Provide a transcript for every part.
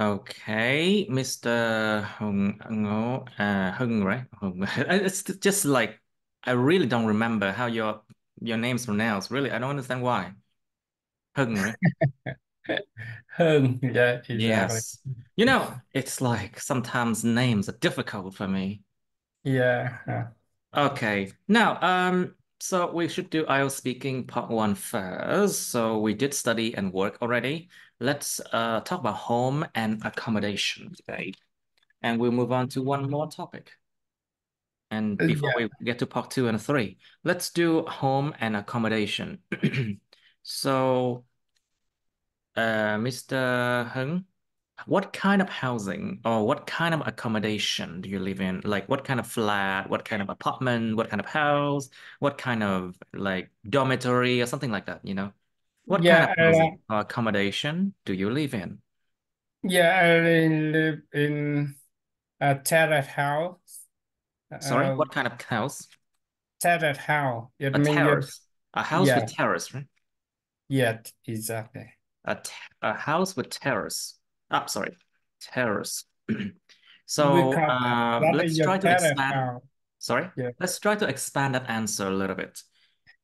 Okay, Mr. Hung, right? Hung. It's just like I really don't remember how your name's pronounced. Really, I don't understand why. Hung, right? Yeah, exactly. Yes. It's like sometimes names are difficult for me. Yeah. Okay. Now, so we should do IELTS speaking part one first. So we did study and work already. Let's talk about home and accommodation today. And we'll move on to one more topic. And before Yeah. we get to part two and three, let's do home and accommodation. So, Mr. Heng, what kind of housing or what kind of accommodation do you live in? Like what kind of flat, what kind of apartment, what kind of house, what kind of like dormitory or something like that, you know? What kind of Yeah. housing or accommodation do you live in? Yeah. I live in a terrace house. Sorry, Uh, what kind of house? terrace house. It A means you. terrace. A house with Yeah. terrace, right? Yeah. Exactly. A house with terrace. Ah, sorry, terrace. We So call that is let's your try to terrace expand. house. Sorry, Yeah. let's try to expand that answer a little bit.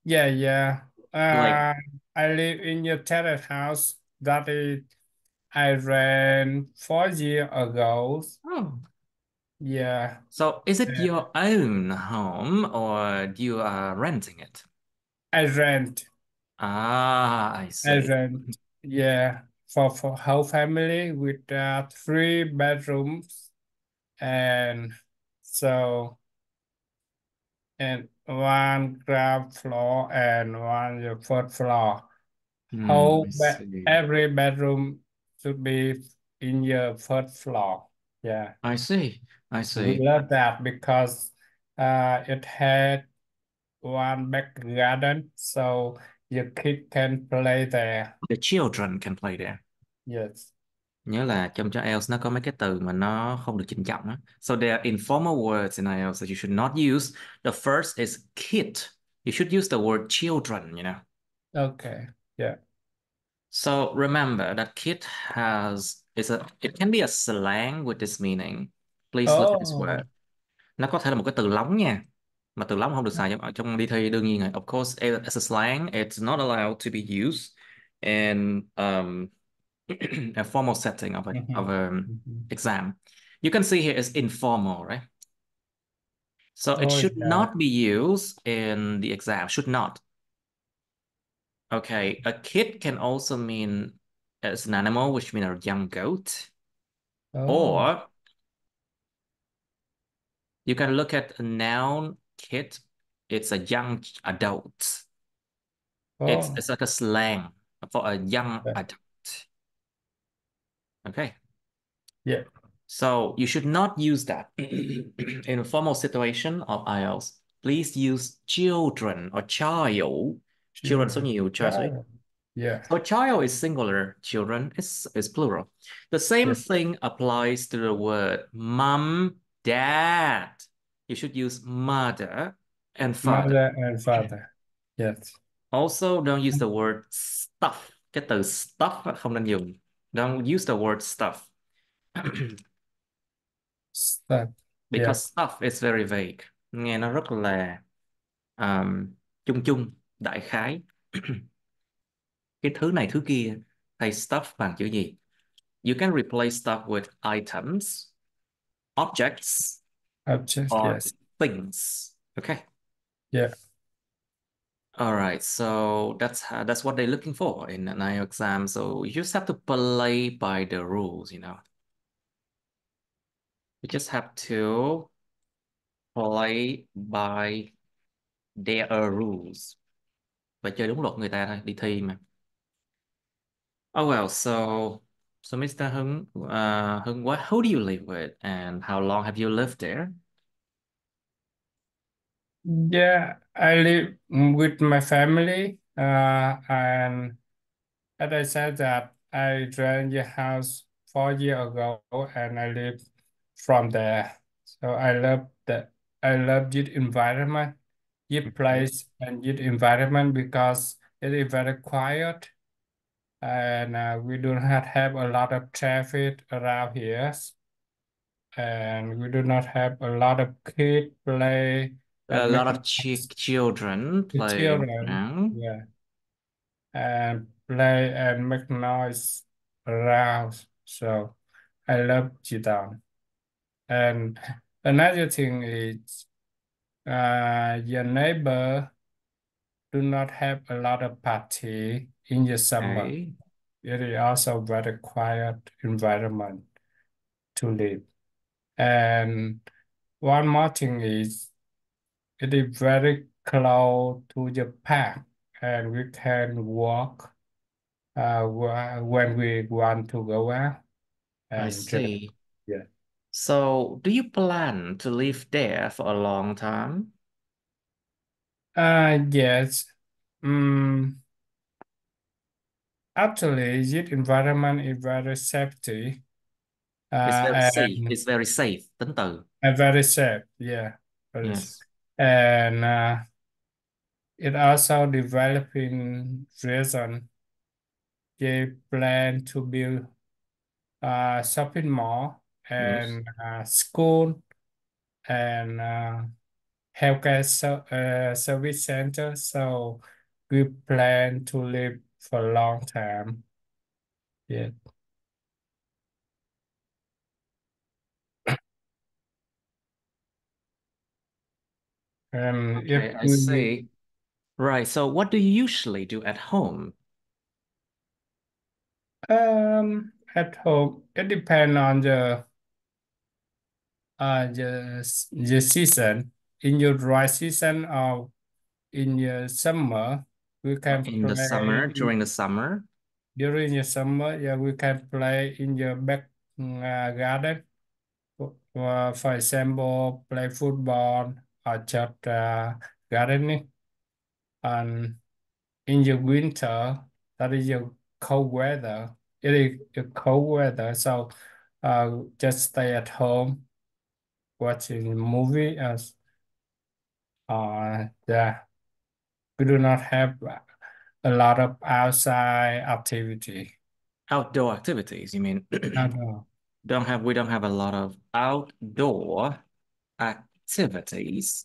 Yeah. Yeah. Like, I live in your terrace house. That is I ran 4 years ago. oh, Yeah. so is it Uh, your own home or you are renting it? I rent. Ah, I I see. rent. Yeah. For whole family with 3 bedrooms and so and one ground floor and one your first floor. I Whole bed see. every bedroom should be in your first floor. Yeah. I see. I We see. love that because it had one back garden, so your kid can play there. The children can play there. Yes. Nhớ là trong cho IELTS nó có mấy cái từ mà nó không được trịnh trọng á. So there are informal words in IELTS that you should not use. The first is kid. You should use the word children, you know. Okay. Yeah. So remember that kid it can be a slang with this meaning. Please look at this Oh. word. Nó có thể là một cái từ lóng nha. Mà từ lóng không được xài ở trong đi thi đương nhiên rồi. Of course, as a slang, it's not allowed to be used in a formal setting of Mhm. a Mhm. exam. You can see here is informal, right? So it Oh should yeah. not be used in the exam. Should not. Okay, a kid can also mean as an animal, which means a young goat. Oh. Or you can look at a noun kid. It's a young adult. It's Oh. like a slang for a young Yeah. adult. Okay. Yeah. So you should not use that in a formal situation of IELTS. Please use children or child. Children số Children. nhiều, child số ít. Oh. Yeah. So child is singular, children is plural. The same Yeah. thing applies to the word mom, dad. You should use mother and father. Mother and father. Yes. Also, don't use the word stuff. Cái từ stuff không nên dùng. Don't use the word stuff. Start. Yeah. Because stuff is very vague. Nghe nó rất là chung chung, đại khái. Cái thứ này thứ kia. Thay stuff bằng chữ gì? You can replace stuff with items, objects, Object. or Yes. things. Okay. Yeah. All right. So that's what they're looking for in an IELTS exam. So you just have to play by the rules, you know. You just have to play by their rules. Và chơi đúng luật người ta thôi, đi thi mà. Oh well, so Mr. Hưng, who do you live with, and how long have you lived there? Yeah. I live with my family. And as I said that I joined your house 4 years ago and I live from there. So I love this environment, this Okay. place and this environment because it is very quiet and we do not have a lot of traffic around here, and we do not have a lot of kids play A and lot make of noise. children The playing children, around. yeah, and play and make noise around. So I love Jidan. And another thing is, your neighbor do not have a lot of party in the summer. Okay. It is also very quiet environment to live. And one more thing is, it is very close to the park, and we can walk when we want to go out I and drink. see. Yeah. So, do you plan to live there for a long time? Yes. Mm, Actually, this environment is very safety, It's very safe. and It's very safe. Tính từ. very safe. Yeah. Very safe. Yes. And it also developing reason they plan to build a shopping mall Yes. and school and healthcare service center. So we plan to live for a long time. Yeah. And if Okay, I we see. Right. So, what do you usually do at home? at home, it depends on the season. In your dry season or in your summer, we can In the play summer, during the summer? during the summer. Yeah, we can play in your back garden. For example, play football or just gardening. And in the winter, that is your cold weather. It is the cold weather, so just stay at home watching movie. As yeah, we do not have a lot of outside activity. Outdoor activities, you mean? I don't know. We don't have a lot of outdoor activities.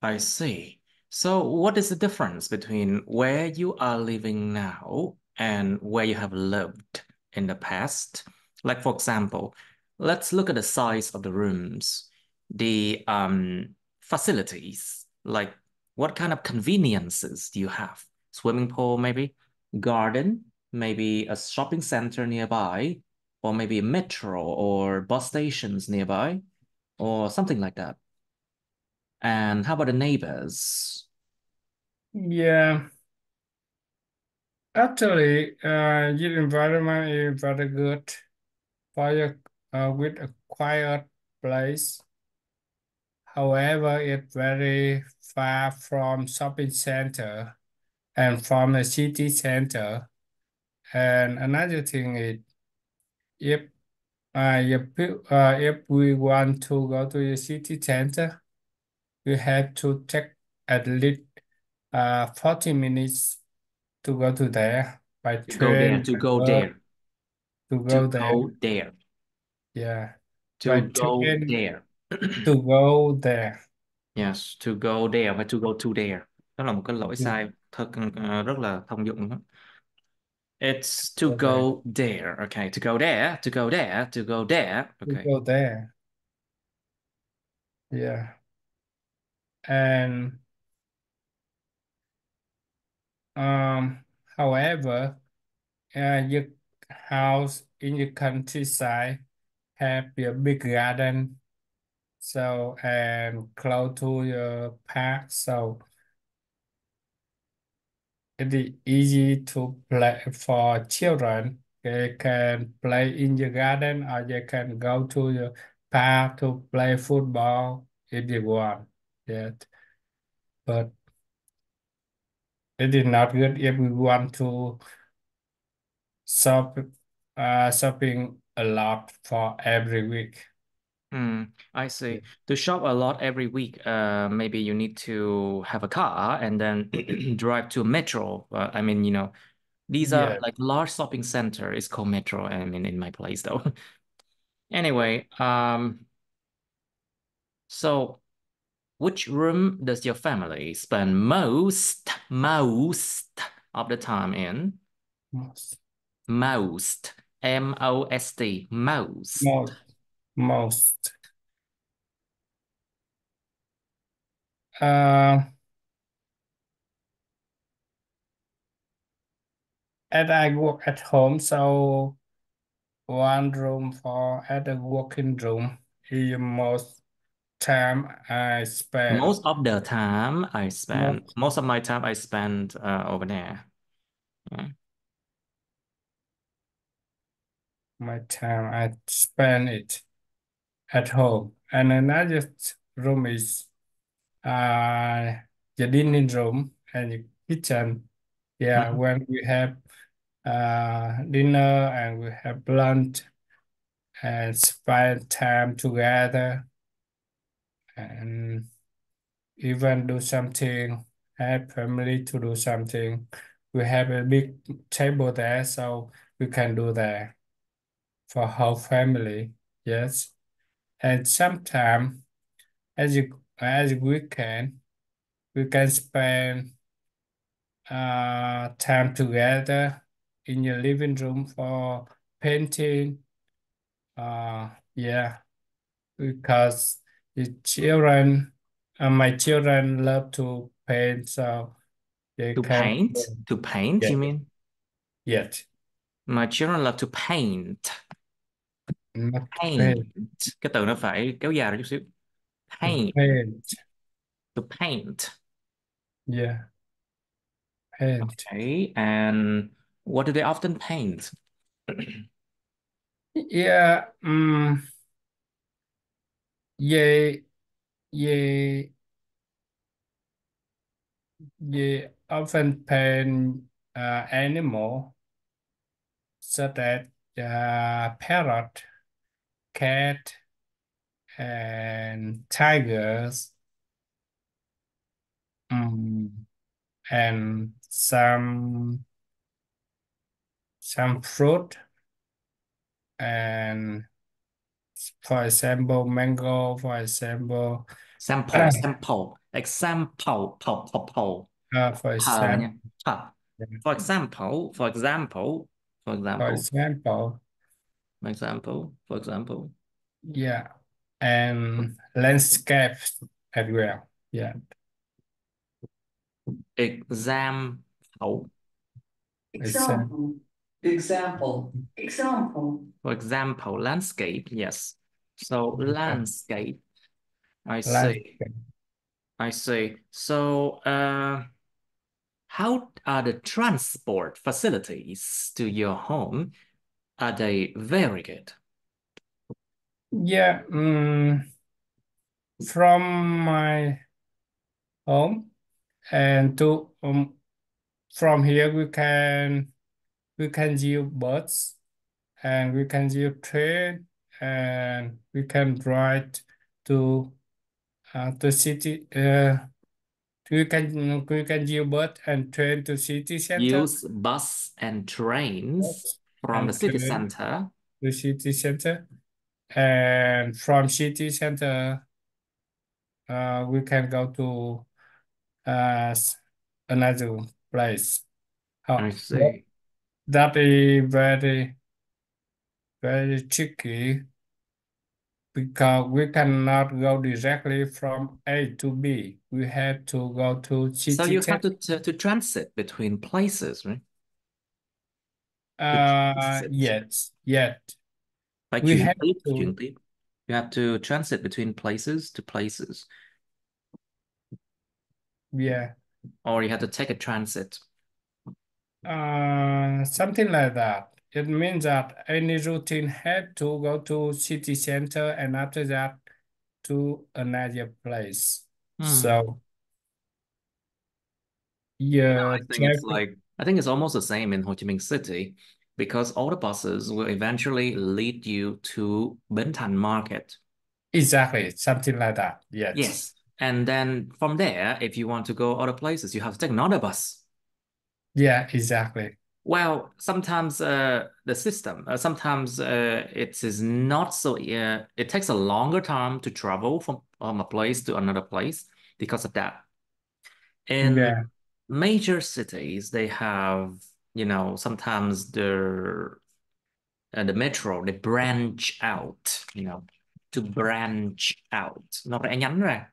I see. So what is the difference between where you are living now and where you have lived in the past? Like for example, let's look at the size of the rooms, the facilities, like what kind of conveniences do you have? Swimming pool, maybe, garden, maybe a shopping center nearby, or maybe a metro or bus stations nearby, or something like that. And how about the neighbors? Yeah, actually, your environment is very good for your with a quiet place. However, it's very far from shopping center and from the city center. And another thing is, if if we want to go to the city center, we have to take at least 40 minutes to go to there by To go there, train, to by go bus there, to to go there. go there, Yeah, by to go train there. to go there. Yes, to go there và to go to there. Đó là một cái lỗi Yeah, sai thật rất là thông dụng đó. It's to go there. go there. Okay, to go there, to go there, to go there. To Okay. go there. Yeah, and um, however, your house in the countryside have a big garden, so and close to your park, so it is easy to play for children. They can play in the garden or they can go to the park to play football if they want. Yeah, but it is not good if we want to shop shopping a lot for every week. Hmm, I see. To shop a lot every week, maybe you need to have a car and then drive to a metro. I mean, These are Yeah. like large shopping center. It's called metro. I mean, in my place though. Anyway, so which room does your family spend most of the time in? Most. Most. Most. Most. Most. Most. Uh, and I work at home, so one room for at the working room is most time I spend. Most of the time I spend, Most most of my time I spend over there. Yeah. my time I spend it at home. And another room is uh the dining room and the kitchen. Yeah, Mhm. when we have dinner and we have lunch and spend time together and even do something, have family to do something. We have a big table there, so we can do that for whole family. Yes. And sometimes as we can spend time together in your living room for painting. Yeah, because my children love to paint, so they To can. paint? To paint, Yeah, you mean? yet My children love to paint. not to Paint. paint, Cái từ nó phải kéo dài ra chút xíu. to Paint. paint. To paint. Yeah, paint. Okay. And what do they often paint? Yeah, yeah, yeah, yeah. Often paint animal such as parrot, cat, and tigers, um, and some fruit, and for example, mango, for example, Sample. Sample. Like sample. Po. for Pờ example, nha. Pờ. For example. For example. For for example. example, Example. For example. yeah, and landscapes as well. Yeah, Example. example. Example, example, example. For example, landscape. Yes. So Yeah, landscape. I see. landscape. I see. So, how are the transport facilities to your home? Are they very good? Yeah, from my home and to from here we can use bus and we can use train and we can ride to city. We can use bus and train to city center. Use bus and trains Bus from the and city train center. to city center, and from city center we can go to another place. I How see. that is very very tricky because we cannot go directly from A to B. We have to go to So city you have center. to transit between places, right? To transit. Yet Like we chuyển have tiếp, to. chuyển tiếp. You have to transit between places to places, Yeah, or you have to take a transit. something like that. It means that any routine had to go to city center and after that to another place. Hmm. So yeah, traffic. I think it's almost the same in Ho Chi Minh City because all the buses will eventually lead you to Bến Thành Market. Exactly, something like that. Yes. Yes. And then from there, if you want to go other places, you have to take another bus. Yeah, exactly. Well, sometimes the system, sometimes it is not so, it takes a longer time to travel from a place to another place because of that. In Yeah. major cities, they have, sometimes the metro, they branch out, to branch out. Nó vẽ nhắn ra.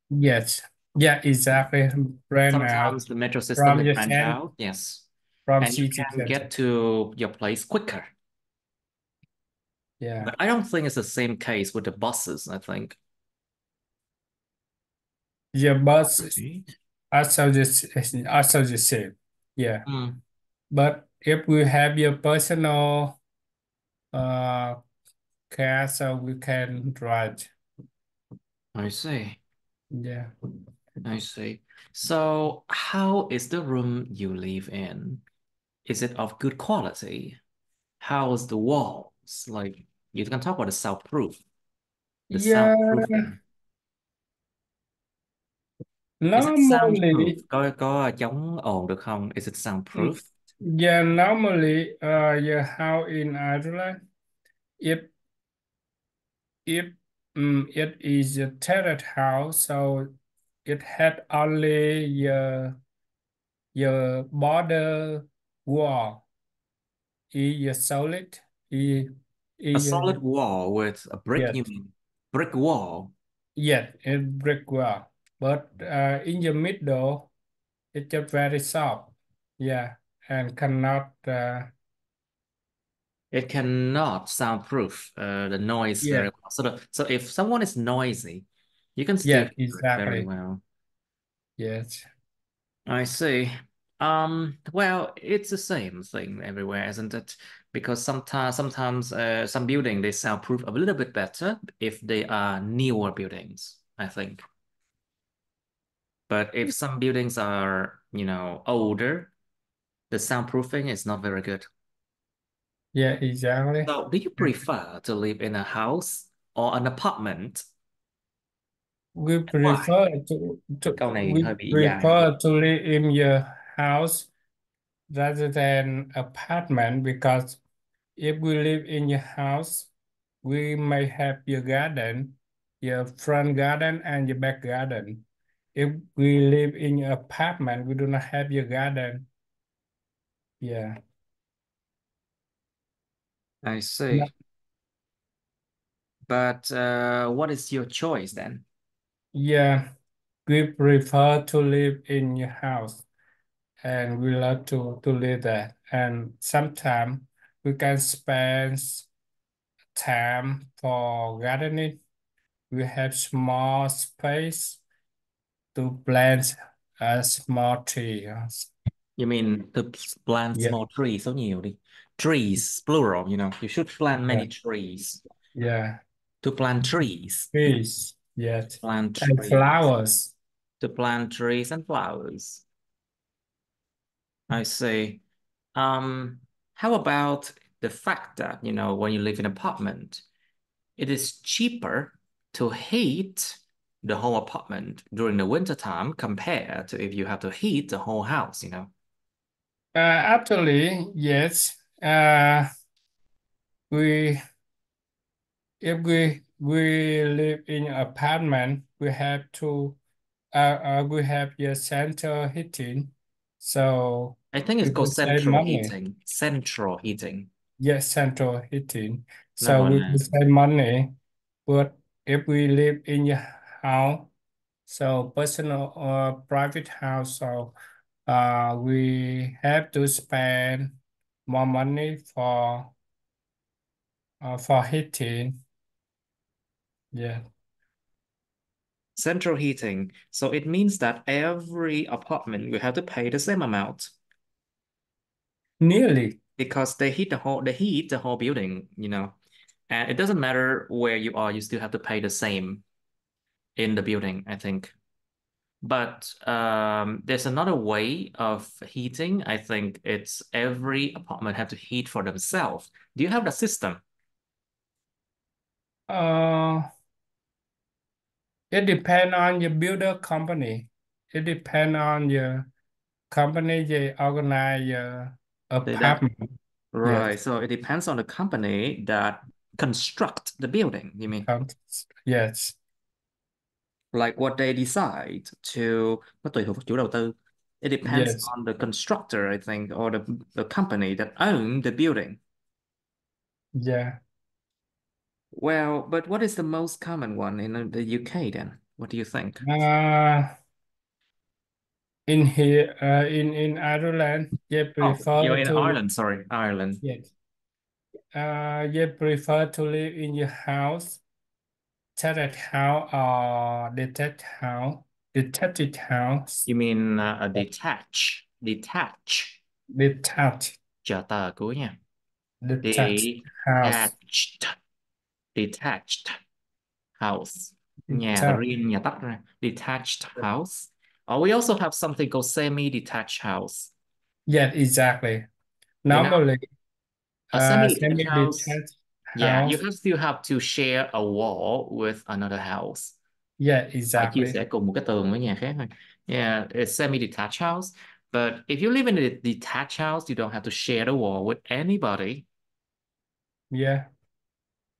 Yes. Yeah, exactly. Ran out Sometimes the metro system, from they the branch center, out, yes. from And you city can center. get to your place quicker. Yeah. But I don't think it's the same case with the buses, I think. The bus is Right. also the same. Yeah. Hmm, But if we have your personal uh car, so we can drive. I see. Yeah. I see. So, how is the room you live in? Is it of good quality? How's the walls? Like, you can talk about the Yeah. soundproofing. Is it soundproof? Normally, Có chống ồn được không? Is it mm, soundproof? yeah, normally, your house in Ireland, if if it is a terraced house, so it had only your border wall is solid. Is A is solid wall with a brick, you yes, mean? Brick wall. yes, a brick wall. But in the middle, it's just very soft. Yeah, and cannot. It cannot soundproof the noise very Yeah, well. So if someone is noisy, you can still yeah, hear it very exactly. well. Yes. I see. Well, it's the same thing everywhere, isn't it? Because sometimes some building they soundproof a little bit better if they are newer buildings, I think. But if some buildings are, older, the soundproofing is not very good. Yeah, exactly. So, do you prefer to live in a house or an apartment? We Why? prefer Câu này we hơi bị dài. prefer to live in your house rather than apartment because if we live in your house, we may have your garden, your front garden and your back garden. If we live in your apartment, we do not have your garden. Yeah. I No- see. But what is your choice then? Yeah, we prefer to live in your house and we love to live there. And sometimes we can spend time for gardening. We have small space to plant a small tree. You mean to plant Yeah, small trees so nhiều đi. Trees, plural, you should plant yeah, many trees. yeah. To plant trees. Trees, yes. Plant And trees. flowers. To plant trees and flowers. I see. How about the fact that, when you live in an apartment, it is cheaper to heat the whole apartment during the winter time compared to if you have to heat the whole house. Actually, yes. We if we live in an apartment, we have your central heating, so I think it's we called can save central money. heating. Central heating. Yes, central heating. Nó So gọi we là can save money. But if we live in your house, so personal or private house, so we have to spend more money for heating. Yeah, central heating. So it means that every apartment will have to pay the same amount nearly. because they heat the whole building. And it doesn't matter where you are, you still have to pay the same in the building, I think. But there's another way of heating. I think it's every apartment have to heat for themselves. Do you have the system? Uh, it depends on your builder company. It depends on your company they organize. That apartment. right. Yes, So it depends on the company that construct the building, you mean? yes, Like what they decide to nó tùy thuộc vào chủ đầu tư. It depends yes. on the constructor, I think, or the company that own the building. Yeah. Well, but what is the most common one in the UK then? What do you think? Uh, in here, in Ireland, they Oh, you're prefer in to Ireland, sorry, Ireland. yes. They prefer to live in your house, terraced house or detached house, You mean a detach, detached, chờ tờ cuối nha. detached house, Detached, detached house. Nhà detached. riêng, nhà tách ra. Detached house. We also have something called semi-detached house. Yes, exactly. You know, Normally, a semi-detached house, semi-detached yeah, you house. have still have to share a wall with another house. Yeah, Phải chia exactly. sẻ cùng một cái tường với nhà khác thôi. Yeah, it's semi-detached house. But if you live in a detached house, you don't have to share the wall with anybody. Yeah,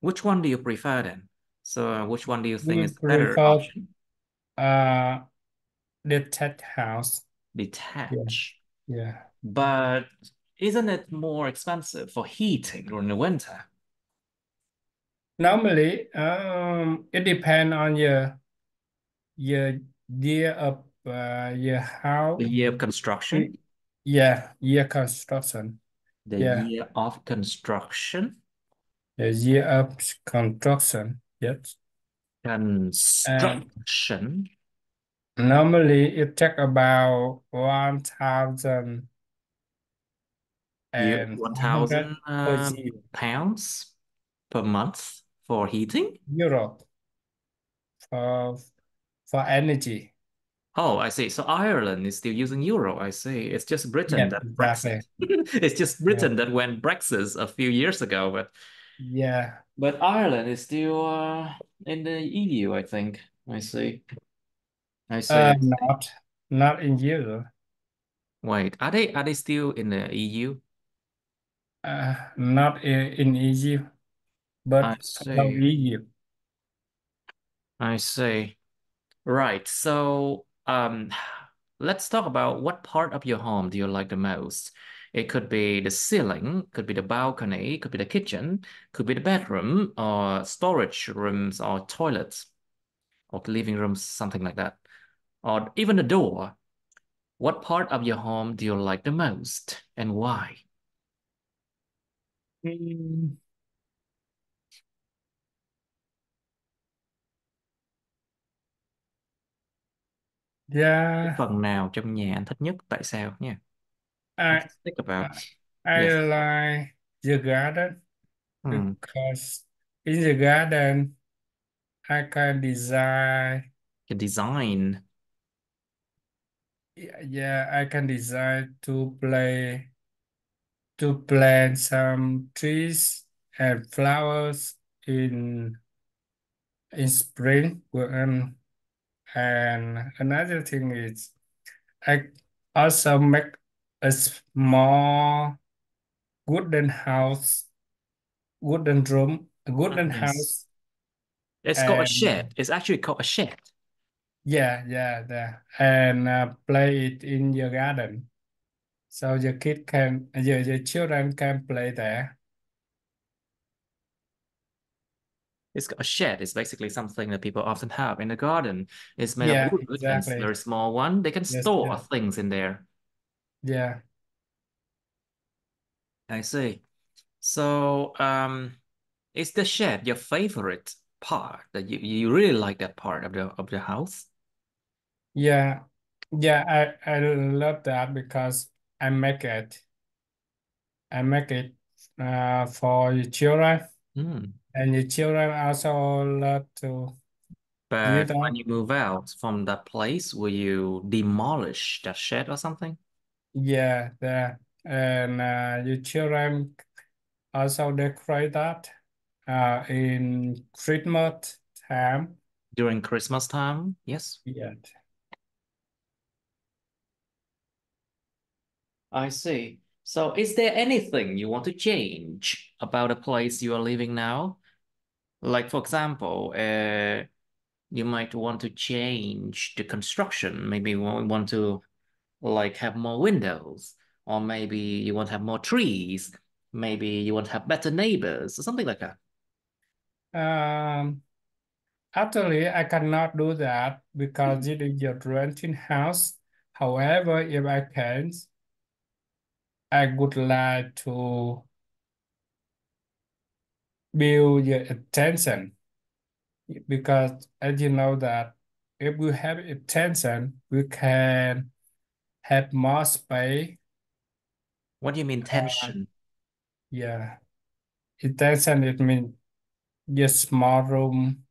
Which one do you prefer then? So, which one do you think we is the better prefer option? uh detached house. Yeah, Detached. yeah. But isn't it more expensive for heating during the winter? Normally, it depends on your year of your The house. year of construction? Yeah, year construction. The Yeah, year of construction? the year of construction. Yes. And Construction? normally it take about 1,500 1,000 per year pounds per month for heating? euro for for energy. Oh, I see. So Ireland is still using euro. I see. It's just Britain Yeah, that Brexit. exactly. It's just Yeah, Britain that went Brexit a few years ago, yeah. but Ireland is still in the EU, I think. I see. I see. I see. Not in euro. Wait, are they still in the EU? Not in EU, I but above see. EU. I see. Right. So, let's talk about what part of your home do you like the most? It could be the ceiling, could be the balcony, could be the kitchen, could be the bedroom, or storage rooms, or toilets, or living rooms, something like that, or even the door. What part of your home do you like the most, and why? Mm, Cái yeah, phần nào trong nhà anh thích nhất? Tại sao nha? I Let's think about. I I Yes. like the garden Hmm. because in the garden I can design. The design. Yeah, I can design to plant some trees and flowers in spring. And another thing is I also make a small wooden house, wooden room, a wooden Yes. house, It's called a and shed. It's actually called a shed. and play it in your garden, so your children can play there. A shed is basically something that people often have in the garden. It's made of Yeah, wood and it's a exactly. very small one. They can Yes, store yes, things in there. yeah, I see. So, is the shed your favorite part that you really like that part of the house? yeah, yeah. I love that because I make it. I make it for your children, Hmm. and your children also love to use But when that. you move out from that place, will you demolish that shed or something? Yeah, and your children also decorate that in Christmas time. During Christmas time? Yes. Yeah, I see. So, is there anything you want to change about the place you are living now? Like, for example, you might want to change the construction. Maybe you want to like have more windows, or maybe you want to have more trees. Maybe you want to have better neighbors, or something like that. Um, Actually, I cannot do that because Hmm. it is your renting house. However, if I can, I would like to build your attention because as you know that if we have attention, we can have more space. What do you mean Uh, tension? yeah, attention it means just small room.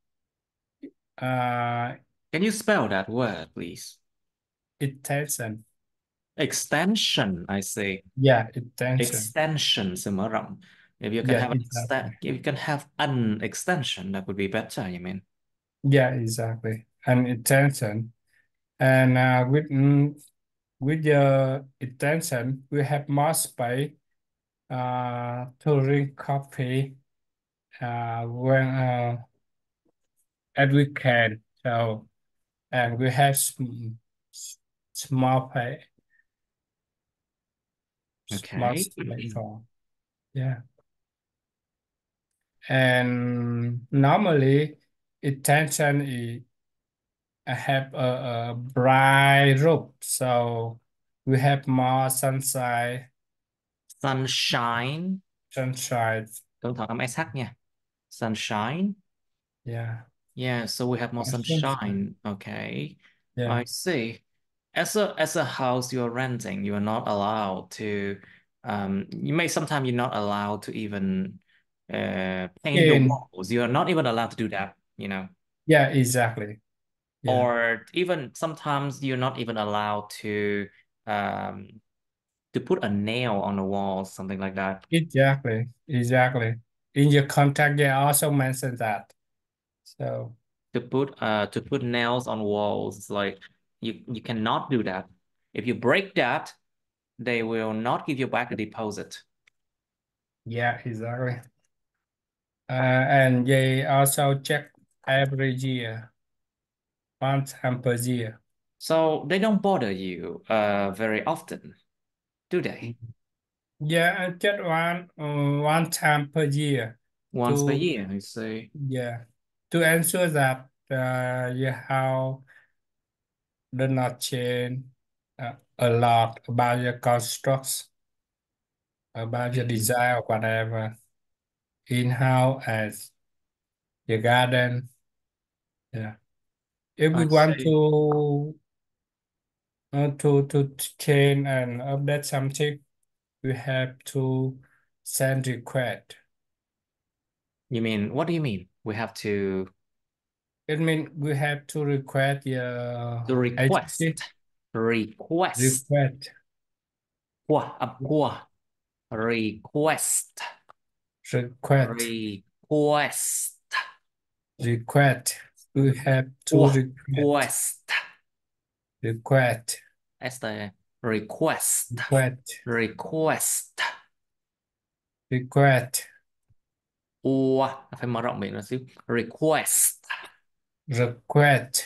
Uh, Can you spell that word, please? attention. Extension, I say. Yeah, attention. Extension, sự mở rộng. If you can Yeah, have exactly. if you can have an extension, that would be better, you mean? Yeah, exactly. And attention. And with your attention, we have more space to drink coffee when as we can. So and we have small pay, small Okay. space for yeah. And normally attention is I have a bright roof, so we have more Sunshine. sunshine. Cẩn thận âm SH nha. Sunshine. Yeah, Yeah, so we have more sunshine. sunshine. Okay. Yeah. I see. As a house you're renting, you are not allowed to you may sometimes you're not allowed to even paint the In walls. You are not even allowed to do that, you know. yeah, exactly. Yeah, Or even sometimes you're not even allowed um to put a nail on the wall, something like that. exactly, exactly. In your contract, they also mentioned that. So To put nails on walls, it's like you cannot do that. If you break that, they will not give you back the deposit. yeah, exactly. And they also check every year, 1 time per year. So they don't bother you very often, do they? Yeah, and just 1 time per year Once per to year, I say. yeah to ensure that your house do not change a lot about your constructs, about your Mm, design or whatever in-house as your garden. Yeah. If we I want see. to change and update something, we have to send request. You mean, what do you mean? We have It means we have to request to your request. agency Request. request Qua, up qua. Request. request Request. request. We have to Qua, request quest. request Este, request. request Request. request Ua, phải mở rộng miệng một xíu. Request. request.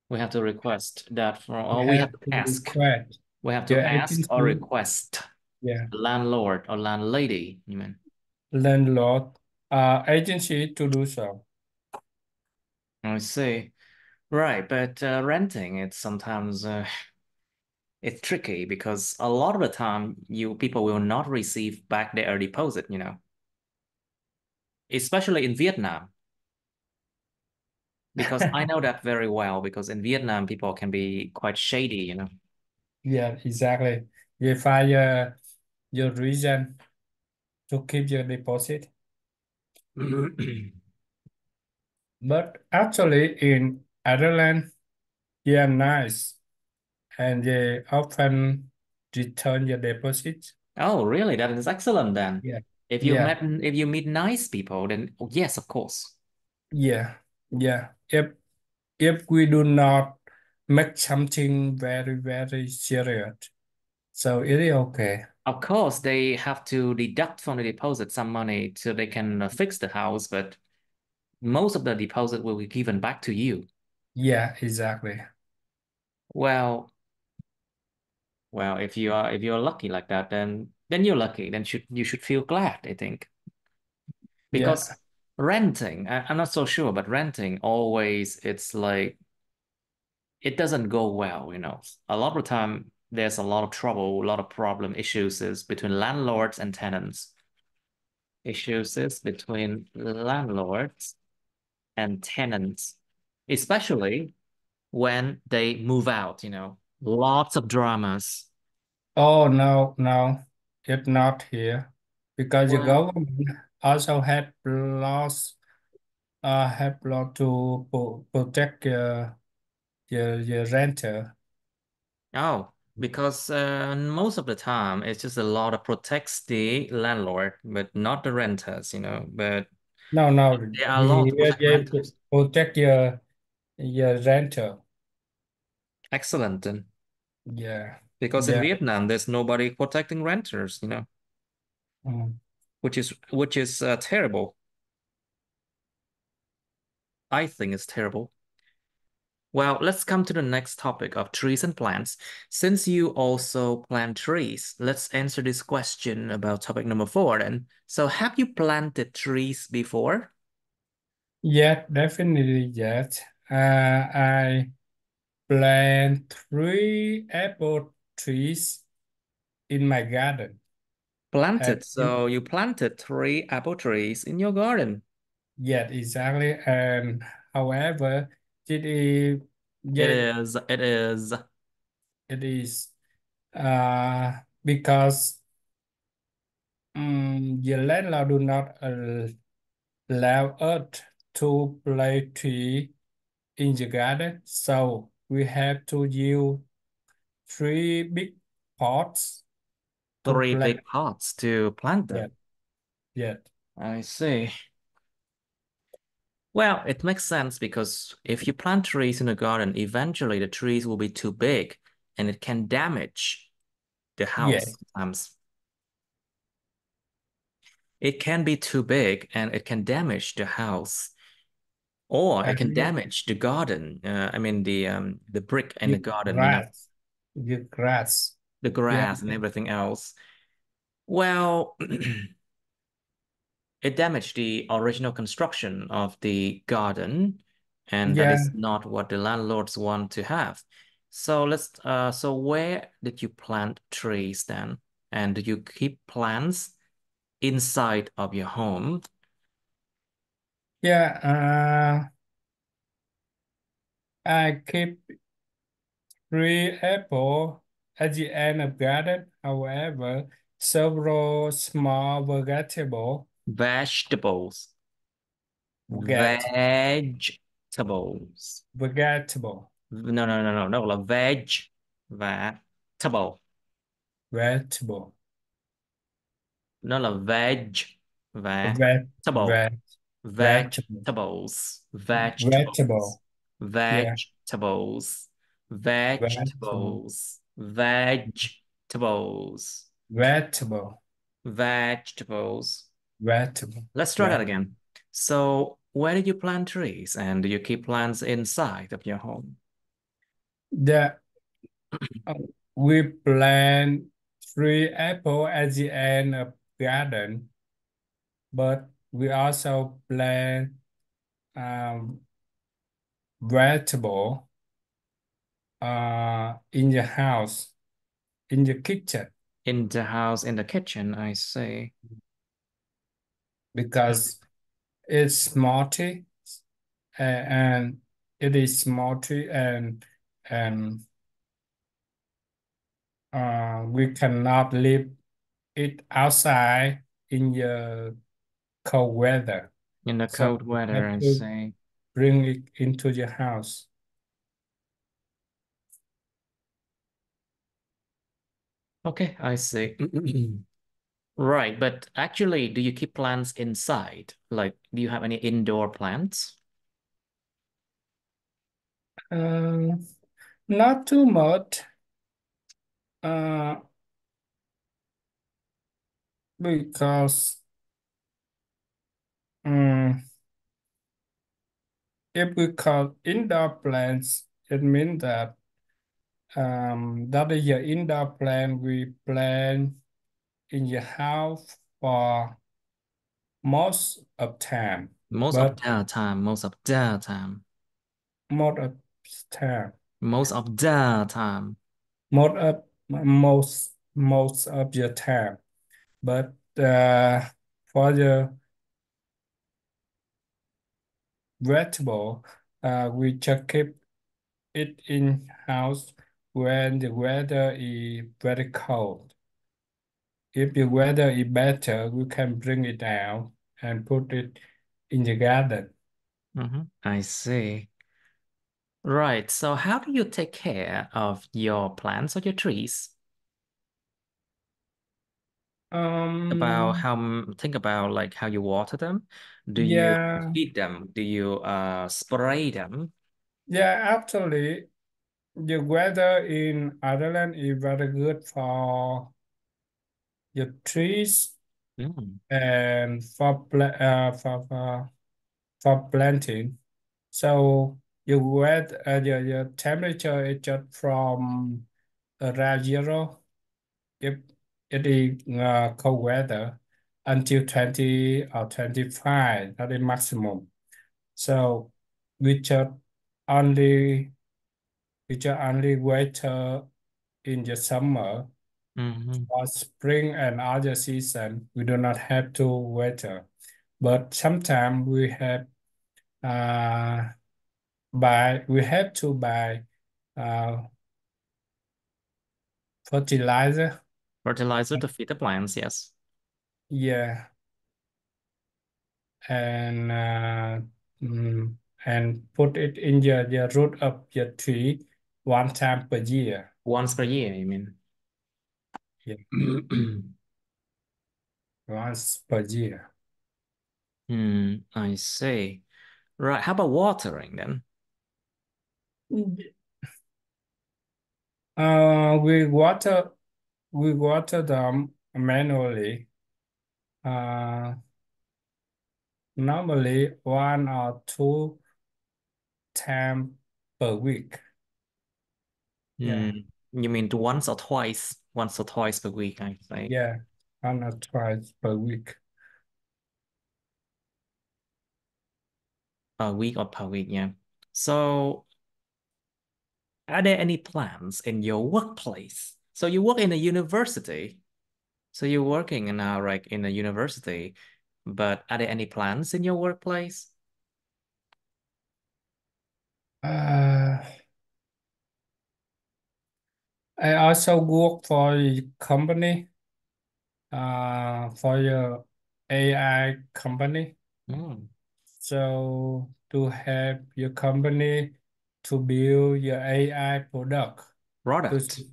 We have to request that from, We or we have have to to ask. request We have to your ask or agency. request Yeah, the landlord or landlady, you mean? landlord agency to do so. I see. Right, but renting, it's sometimes it's tricky because a lot of the time you people will not receive back their deposit, you know, especially in Vietnam. Because I know that very well because in Vietnam people can be quite shady, you know. Yeah, exactly. You find your reason to keep your deposit. But actually, in Ireland, they are nice and they often return your deposit. Oh, really? That is excellent then. Yeah, yeah, If you meet nice people, then oh, yes, of course. yeah, yeah. If we do not make something very, very serious, so it is okay. of course, they have to deduct from the deposit some money so they can fix the house, but most of the deposit will be given back to you. Yeah, exactly. Well, well, if you're lucky like that, then you're lucky. Then you should feel glad, I think, Yeah. because renting, I'm not so sure, but renting always it's like it doesn't go well. A lot of time there's a lot of trouble, a lot of problem issues is between landlords and tenants. Issues is between landlords and tenants, especially when they move out. Lots of dramas. Oh no, no, it's not here because the Well, government also have law to protect your renter. oh, because most of the time it's just a law that protects the landlord, but not the renters. But No, no, there are laws to here protect they renters. protect your renter. Excellent. Then. Yeah, Because in yeah. Vietnam, there's nobody protecting renters, Mm. which is terrible. I think it's terrible. Well, let's come to the next topic of trees and plants. Since you also plant trees, let's answer this question about topic number 4 then. So, have you planted trees before? Yeah, definitely yes. I plant 3 apple trees in my garden. And Planted. So, you planted 3 apple trees in your garden. yeah, exactly. And however, it is It yeah, is, it is it is because the landlord do not allow us to plant tree in the garden, so we have to use 3 big pots to three plant. big pots to plant Yeah, them. yeah, I see. Well, it makes sense because if you plant trees in a garden, eventually the trees will be too big and it can damage the yeah. house sometimes. It can be too big and it can damage the house or it can And damage the garden. I mean the brick in the the garden, grass, the grass. the Yeah, grass and everything else. Well, it damaged the original construction of the garden, and that is yeah, not what the landlords want to have. So where did you plant trees then? And did you keep plants inside of your home? yeah. I keep 3 apple at the end of garden. However, several small Vegetables. get Vegetables. vegetable, No, no, no, no, no là veg và table. vegetable, Nó là veg và vet, table. vet, vegetable, Vegetables. Vegetables. vegetable. Yeah, Vegetables. vegetable, Vegetables. Vegetables. vegetable, Vegetables. vegetable, Let's try that vet. again. So, where did you plant trees and do you keep plants inside of your home? The uh, we plant 3 apple at the end of garden, but we also plant um, vegetable in the house, in the kitchen, In the house, in the kitchen, I say. because it's multi and it is multi and we cannot leave it outside in the cold weather. In the So cold we weather, have I to say. bring it into the house. Okay, I see. Right, but actually, do you keep plants inside? Like, do you have any indoor plants? Um, Not too much. Uh, because um, if we call indoor plants, it means that that is your indoor plant we plant in your house for most of time, Most of but the time, most of the time, most of time, most of the time. most of most of your time, but for the vegetable, we just keep it in house when the weather is very cold. If the weather is better, we can bring it out and put it in the garden. I see. Right. So how do you take care of your plants or your trees? About Um, how think about like how you water them. Do you yeah, feed them? Do you spray them? yeah, actually, the weather in Ireland is very good for the trees Mm, and for planting. So your temperature is just from around zero if it is cold weather until 20 or 25, that is maximum. So we just only we just only wait in the summer mhm. or spring and other season. We do not have to wait. But sometimes uh we have to buy uh fertilizer. Fertilizer to feed the plants, yes. Yeah, and mm, and put it in the root of your tree one time per year. Once per year, you mean? Yeah, once per year. I see. Right. How about watering then? We water them manually. Uh, Normally one or two time per week. Hmm. Yeah, You mean once or twice? Once or twice per week, I say. yeah, one or twice per week. A week or per week, yeah. So are there any plans in your workplace? So you work in a university. So you're working now, like in a university, but are there any plans in your workplace? Uh, I also work for a company, for your AI company. Hmm. So to help your company to build your AI to Product. su-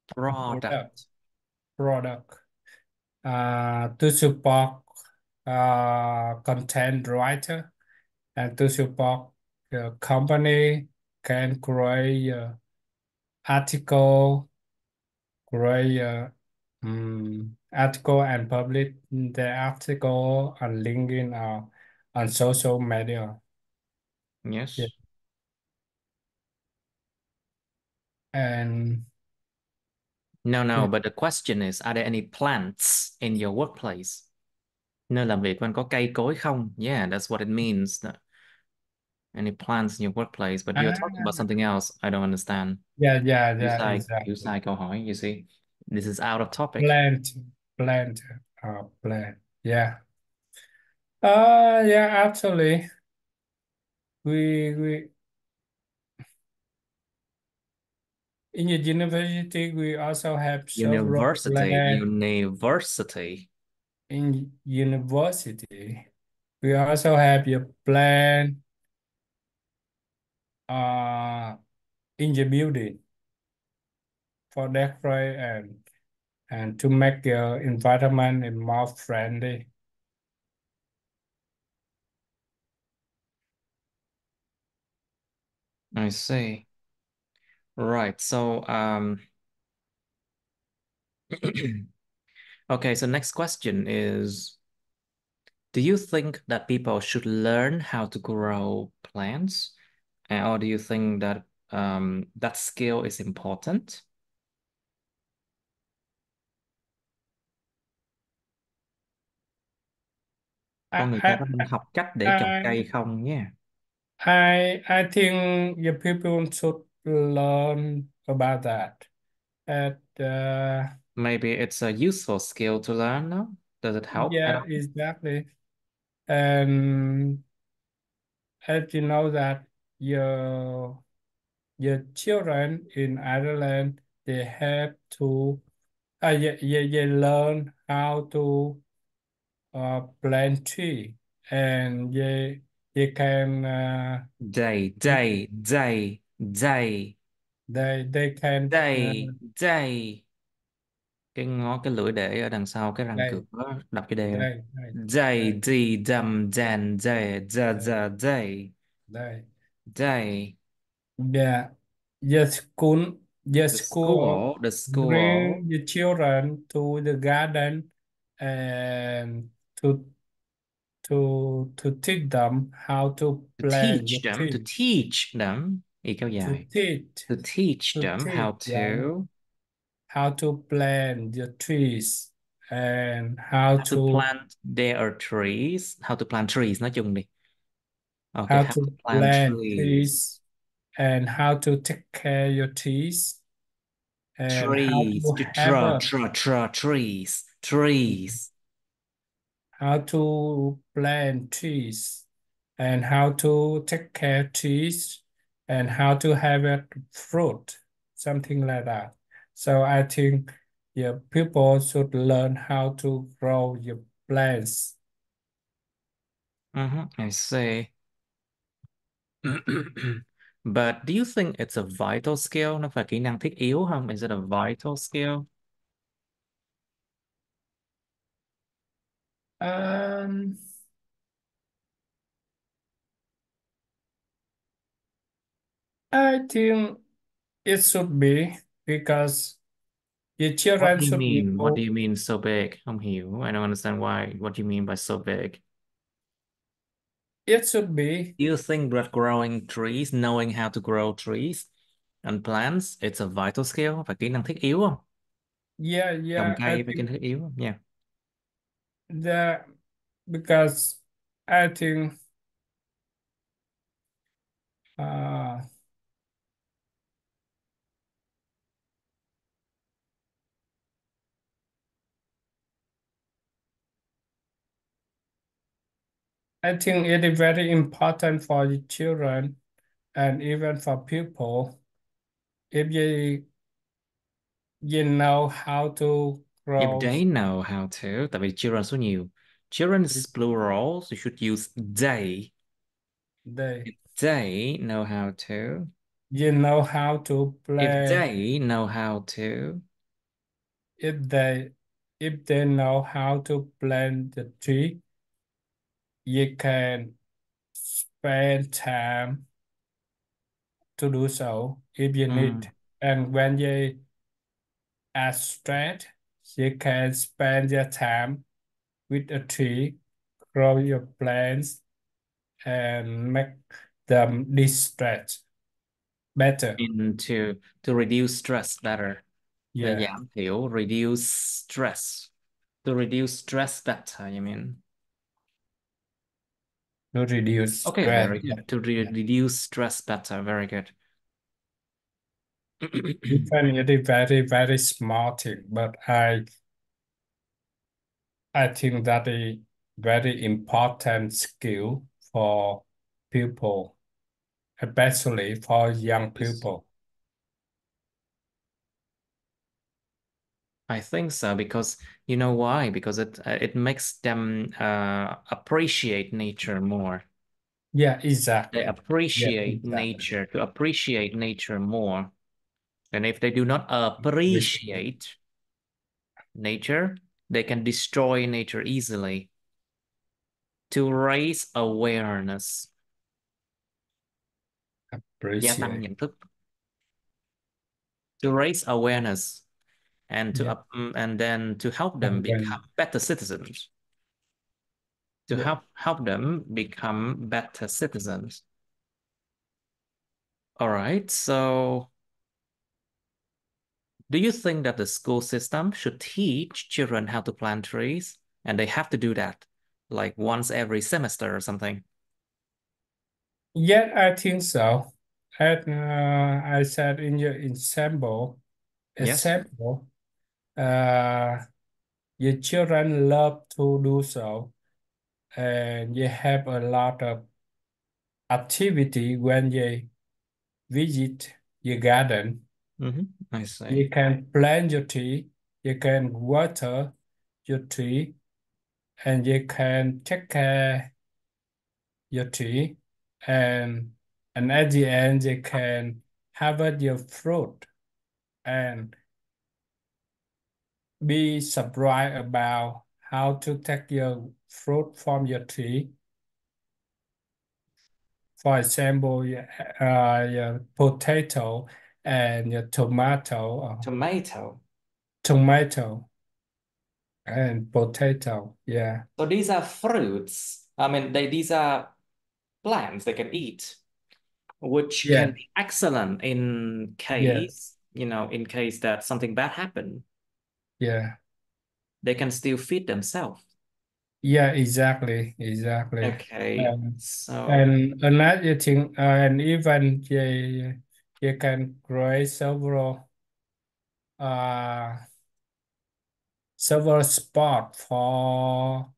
product, Product. product, to support content writer and to support the company can create article, create article and publish the article on LinkedIn or on social media. Yeah. Yes. And No, no, we, but the question is, are there any plants in your workplace? Nơi làm việc của anh có cây cối không? Yeah, that's what it means. Any plants in your workplace, but you're talking about ah, something else. I don't understand. yeah, You exactly. sai câu hỏi, you see. This is out of topic. Plant, plant, plant. Yeah. Yeah, actually, we in the university we also have several University, plant university. in university. We also have your plant uh in the building for decorate and to make your environment more friendly. I see. Right. So, Okay, so next question is, do you think that people should learn how to grow plants? Or do you think that that skill is important? Con người ta I có nên học cách để trồng I cây không nhé? I think the people should learn about that. At Maybe it's a useful skill to learn, no? Does it help at yeah, all? exactly. And as you know that your children in Ireland, they have to they learn how to plant tree, and they can Day, day, day, day, they can day, day. Cái lưỡi để ở đằng sau cái răng cửa they đập cái đề. they they they Day, đi, đầm, dàn, day, da, they da, day, they day. yeah, your school The school bring the children to the garden and to to teach them how to plant the to tree, teach them, y kéo to dài, teach to teach to them teach how them to how to plant the trees and how to plant their trees, how to plant trees nói chung đi. Okay, how how to to plant plant trees. trees and how to take care your trees and how Trees, to have a trees, trees. how to plant trees and how to take care trees and how to have a fruit, something like that. So I think yeah, people should learn how to grow your plants. I see. But do you think it's a vital skill? Nó phải kỹ năng thiết yếu không? Is it a vital skill? Um, I think it should be because your What children do you should mean? What do know you mean so big? Không hiểu. I don't understand why. What do you mean by so big? it should be. Do you think that growing trees, knowing how to grow trees and plants, it's a vital skill? Phải kỹ năng thiết yếu không? Yeah, Trồng yeah, I cây phải kỹ think năng thiết yếu không? Yeah. that because I think uh I think it is very important for the children and even for people if you know how to If grow they know how to, tại vì children số nhiều. Children is plural, so you should use they. they If they know how to. you know how to If play they know how to. if they if they know how to plant the tree, you can spend time to do so if you Mm. need. And when you are stressed, you can spend your time with a tree, grow your plants, and make them distress better. To reduce stress better. Để Yeah, giảm thiểu, reduce stress. To reduce stress better, you mean? to reduce Okay, stress. very good. To Yeah. reduce stress better, very good. Even it is very, very small thing, but I think that is very important skill for people, especially for young Yes. people. I think so because you know why? Because it makes them appreciate nature more. Yeah, They exactly. Yeah, appreciate exactly. nature to appreciate nature more. And if they do not appreciate nature, they can destroy nature easily. To raise awareness, gia tăng Appreciate. nhận thức. To raise awareness, and Yeah. and then to help them And become then, better citizens. To yeah. help them become better citizens. All right. So, do you think that the school system should teach children how to plant trees, and they have to do that like once every semester or something? Yeah, I think so. And I said in your Yes. example, uh, your children love to do so, and you have a lot of activity when you visit your garden. I see. You can plant your tree, you can water your tree, and you can take care your tree, and at the end you can harvest your fruit and be surprised about how to take your fruit from your tree. For example, your potato and your Tomato. tomato and potato. Yeah. So these are fruits. I mean, these are plants they can eat, which can Yeah. be excellent in Yes. case, in case that something bad happened, Yeah. they can still feed themselves. Yeah. Exactly. Exactly. Okay, Um, so and another thing, and even you can create uh several spot for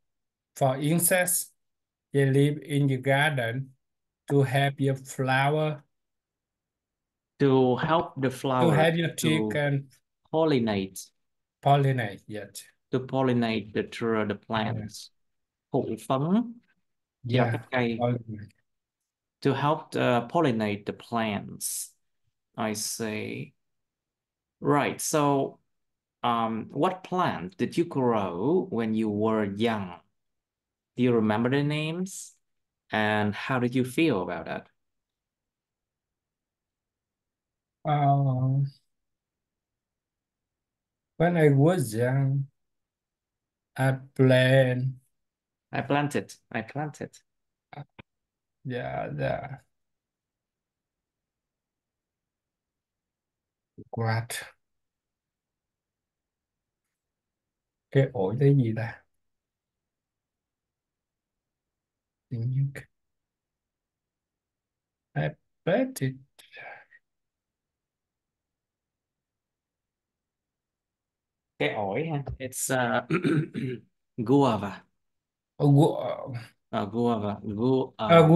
insects. They live in your garden to help your flower, to help the to flower help your tree to can pollinate, pollinate. Yet. the Yeah. plants, thụ phấn cho các Yeah. cây, Pollinate. to help pollinate the plants. I see. Right. So, what plant did you grow when you were young? Do you remember the names? And how did you feel about that? Um, when I was young, I plant. I planted. I planted. Yeah, what? Cái ổi cái gì ta? Tự nhiên I planted. Cái ổi ha. It's guava. Guava. Guava. A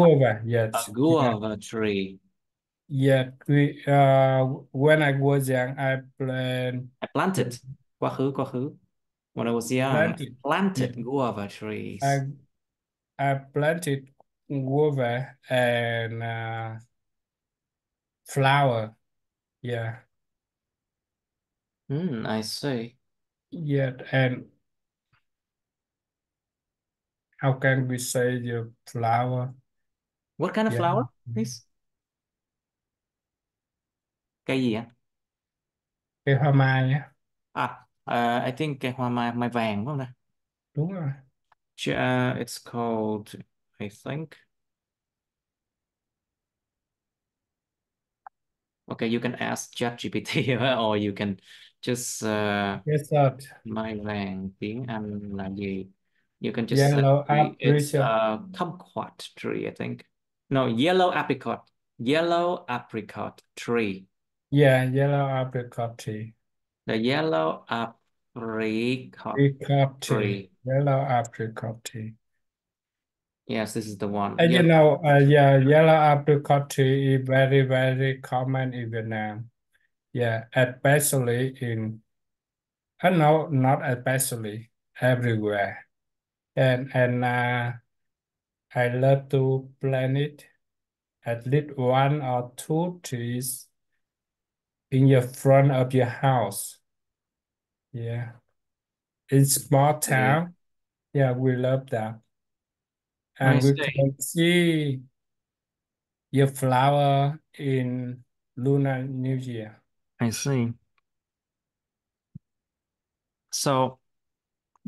Yes. Yeah. guava tree. Yeah. When I was young, I plant. I planted. Quá khứ. When I was young, I Planted. Yeah. planted guava trees. I I planted guava and flower. Yeah. I see. Yeah. And how can we say the flower? What kind of Yeah. flower, please? Cây gì ạ? Cái hoa mai á. I think cây hoa mai vàng phải không ta? Đúng rồi. It's called, I think. Okay, you can ask ChatGPT or you can just Yes, that mai vàng tiếng Anh là gì? You can just say yellow it's apricot. a kumquat tree, I think. No, yellow apricot. Yellow apricot tree. Yeah, yellow apricot tea. The yellow apricot Apricot tea. tree. Yellow apricot tea. Yes, this is the one. And Yellow. yeah, yellow apricot tea is very, very common in Vietnam. Yeah, especially in, no, not especially, everywhere. And I love to plant it at least one or two trees in your front of your house. Yeah, in small Okay. town. Yeah, we love that. I And we see. can see your flower in Lunar New Year. I see. So,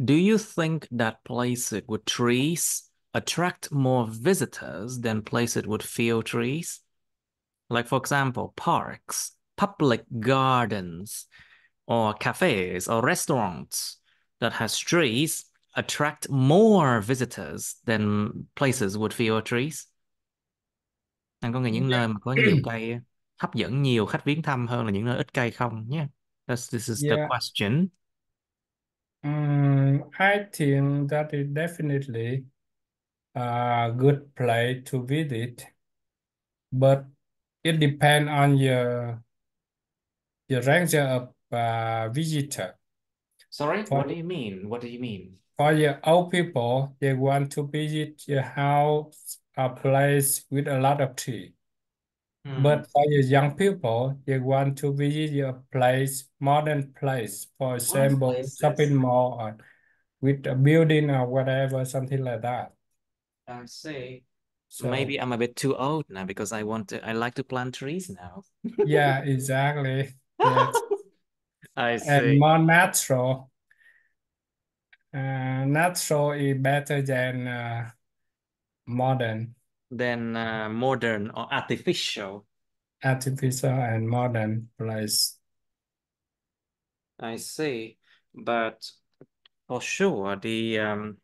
do you think that places with trees attract more visitors than places with few trees? Like, for example, parks, public gardens, or cafes or restaurants that has trees attract more visitors than places with fewer trees. Anh có nghĩ những nơi Yeah. mà có nhiều cây hấp dẫn nhiều khách viếng thăm hơn là những nơi ít cây không nhé? This is the Yeah. question. I think that is definitely a good place to visit, but it depends on your range of visitor. Sorry, For what do you mean? What do you mean? for your old people, they want to visit your house, a place with a lot of tree. Hmm. But for your young people, they want to visit your place, modern place, for Modern example, places. shopping mall or with a building or whatever, something like that. I see. So Maybe I'm a bit too old now because I like to plant trees now. yeah, exactly. Yes. I And see. more natural. Natural is better than modern, Then modern or artificial. artificial and modern place. I see. But for sure, the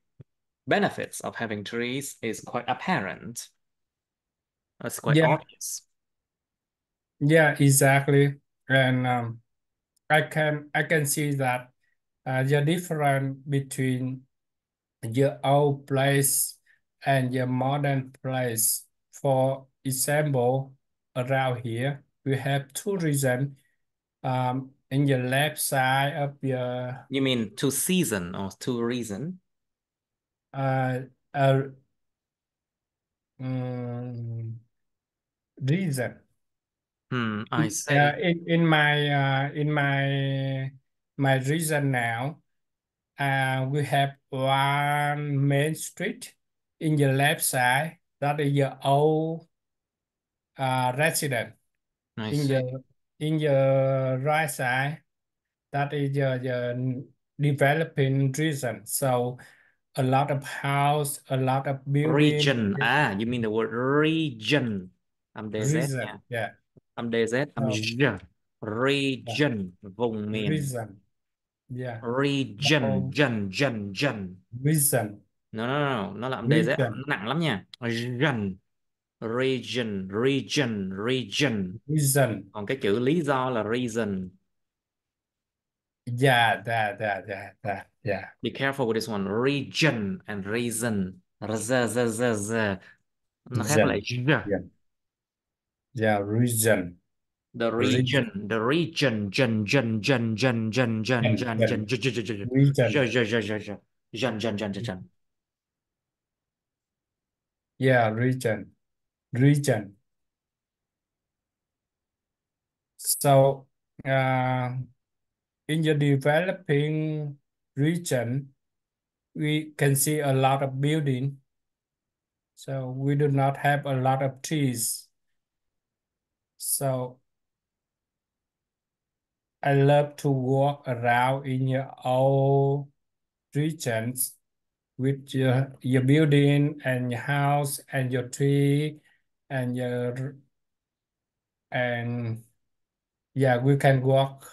benefits of having trees is quite apparent. It's quite Yeah, obvious. yeah, exactly. And I can see that the difference between your old place and your modern place. For example, around here we have two reasons. In your left side of your You mean to season or to reason? uh, uh, um, reason. I see. In my region now, we have one main street in your left side. That is your old resident. I In see. your right side, that is your developing region. So a lot of house, a lot of building. Region. Ah, you mean the word region. Âm DZ Region, nha. yeah. Âm DZ, âm So Z. yeah, Region, vùng miền. region, yeah. Region, So dân. region, No. Nó là âm DZ, nó region, nặng lắm nha. Region, region. region. Còn cái chữ lý do là reason. Yeah, that, yeah. Be careful with this one. Region and reason. Z. Nó khác với lại Region, Z. yeah, yeah, region, The region, region, the region, region, region. Yeah, region. So, in the developing region, we can see a lot of building. So we do not have a lot of trees. So I love to walk around in your old regions with your building and your house and your tree and your and yeah, we can walk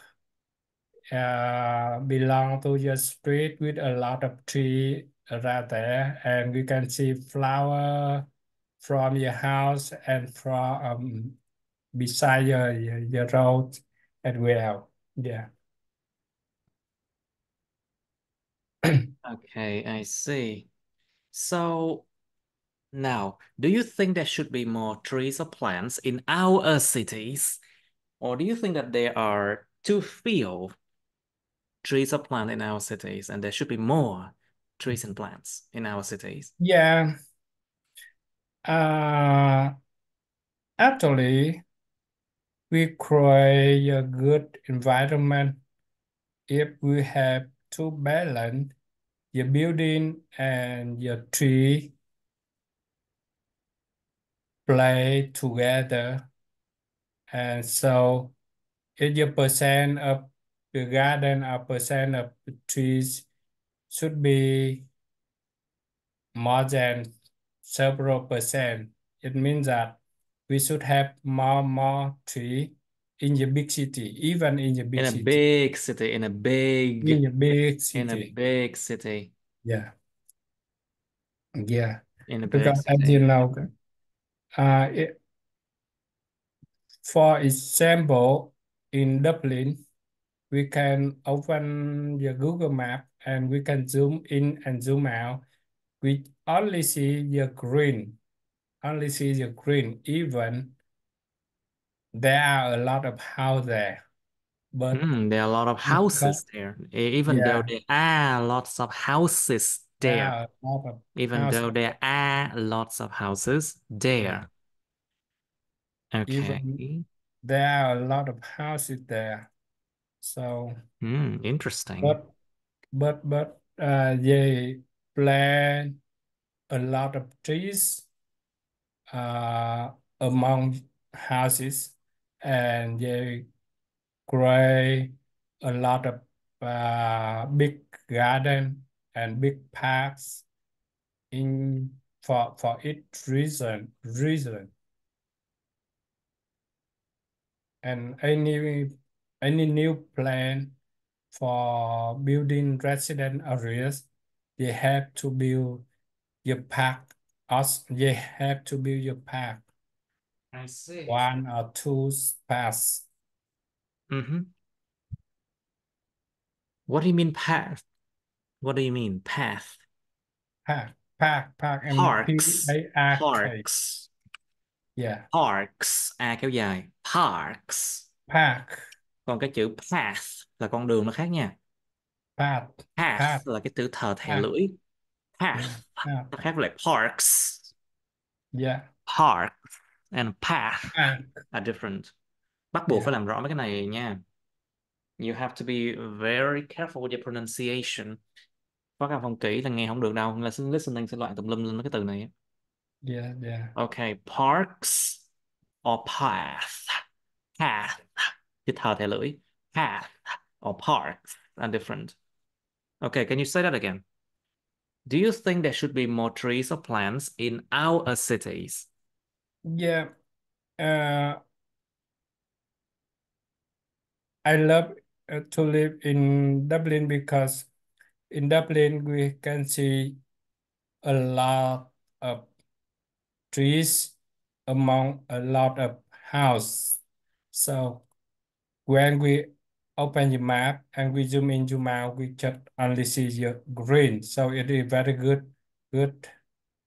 belong to your street with a lot of tree around there, and we can see flower from your house and from beside your road as well. Yeah. Okay, I see. So now, do you think there should be more trees or plants in our cities? Or do you think that there are too few trees or plants in our cities and there should be more trees and plants in our cities? Yeah. Uh, Actually, we create a good environment if we have to balance your building and your tree play together. And so 80% of the garden or percent of the trees should be more than several percent. It means that we should have more tree in the big city, even in the In big a city. big city, In the big in a city. big city, Yeah. Yeah. in a big Because as you city. know, it, for example, in Dublin, we can open the Google Map and we can zoom in and zoom out. We only see the green, only see the green, even there are a lot of houses there. But There are a lot of because, houses there. Even though yeah, there are lots of houses there there. are a lot of Even houses, though there are lots of houses yeah, there. even Okay. there are a lot of houses there. So, Interesting. but they plant a lot of trees uh, among houses, and they create a lot of big garden and big parks in for each reason. And any new plan for building resident areas, they have to build your park. Also, they have to build your park, I see. one or two paths. Mm-hmm. What do you mean path? What do you mean path? Park, and Parks. Park. Parks. Yeah, Parks. À kéo dài. Parks. park, Còn cái chữ path là con đường nó khác nha. path, Path path, là cái chữ thờ thẻ park. lưỡi. Path. Yeah, path. Nó khác với lại parks. Yeah, Park and path park. are different. Bắt buộc phải Yeah, làm rõ mấy cái này nha. You have to be very careful with your pronunciation. Phát âm không kỹ là nghe không được đâu. Là listening sẽ loại tùm lum lên mấy cái từ này. yeah. Okay, parks or path. Path. Chữ thờ thẻ lưỡi. Path or parks are different. Okay, can you say that again? Do you think there should be more trees or plants in our cities? Yeah. Uh, I love to live in Dublin because in Dublin we can see a lot of trees among a lot of house. So when we open the map and we zoom in, zoom out, we just only see the green. So it is very good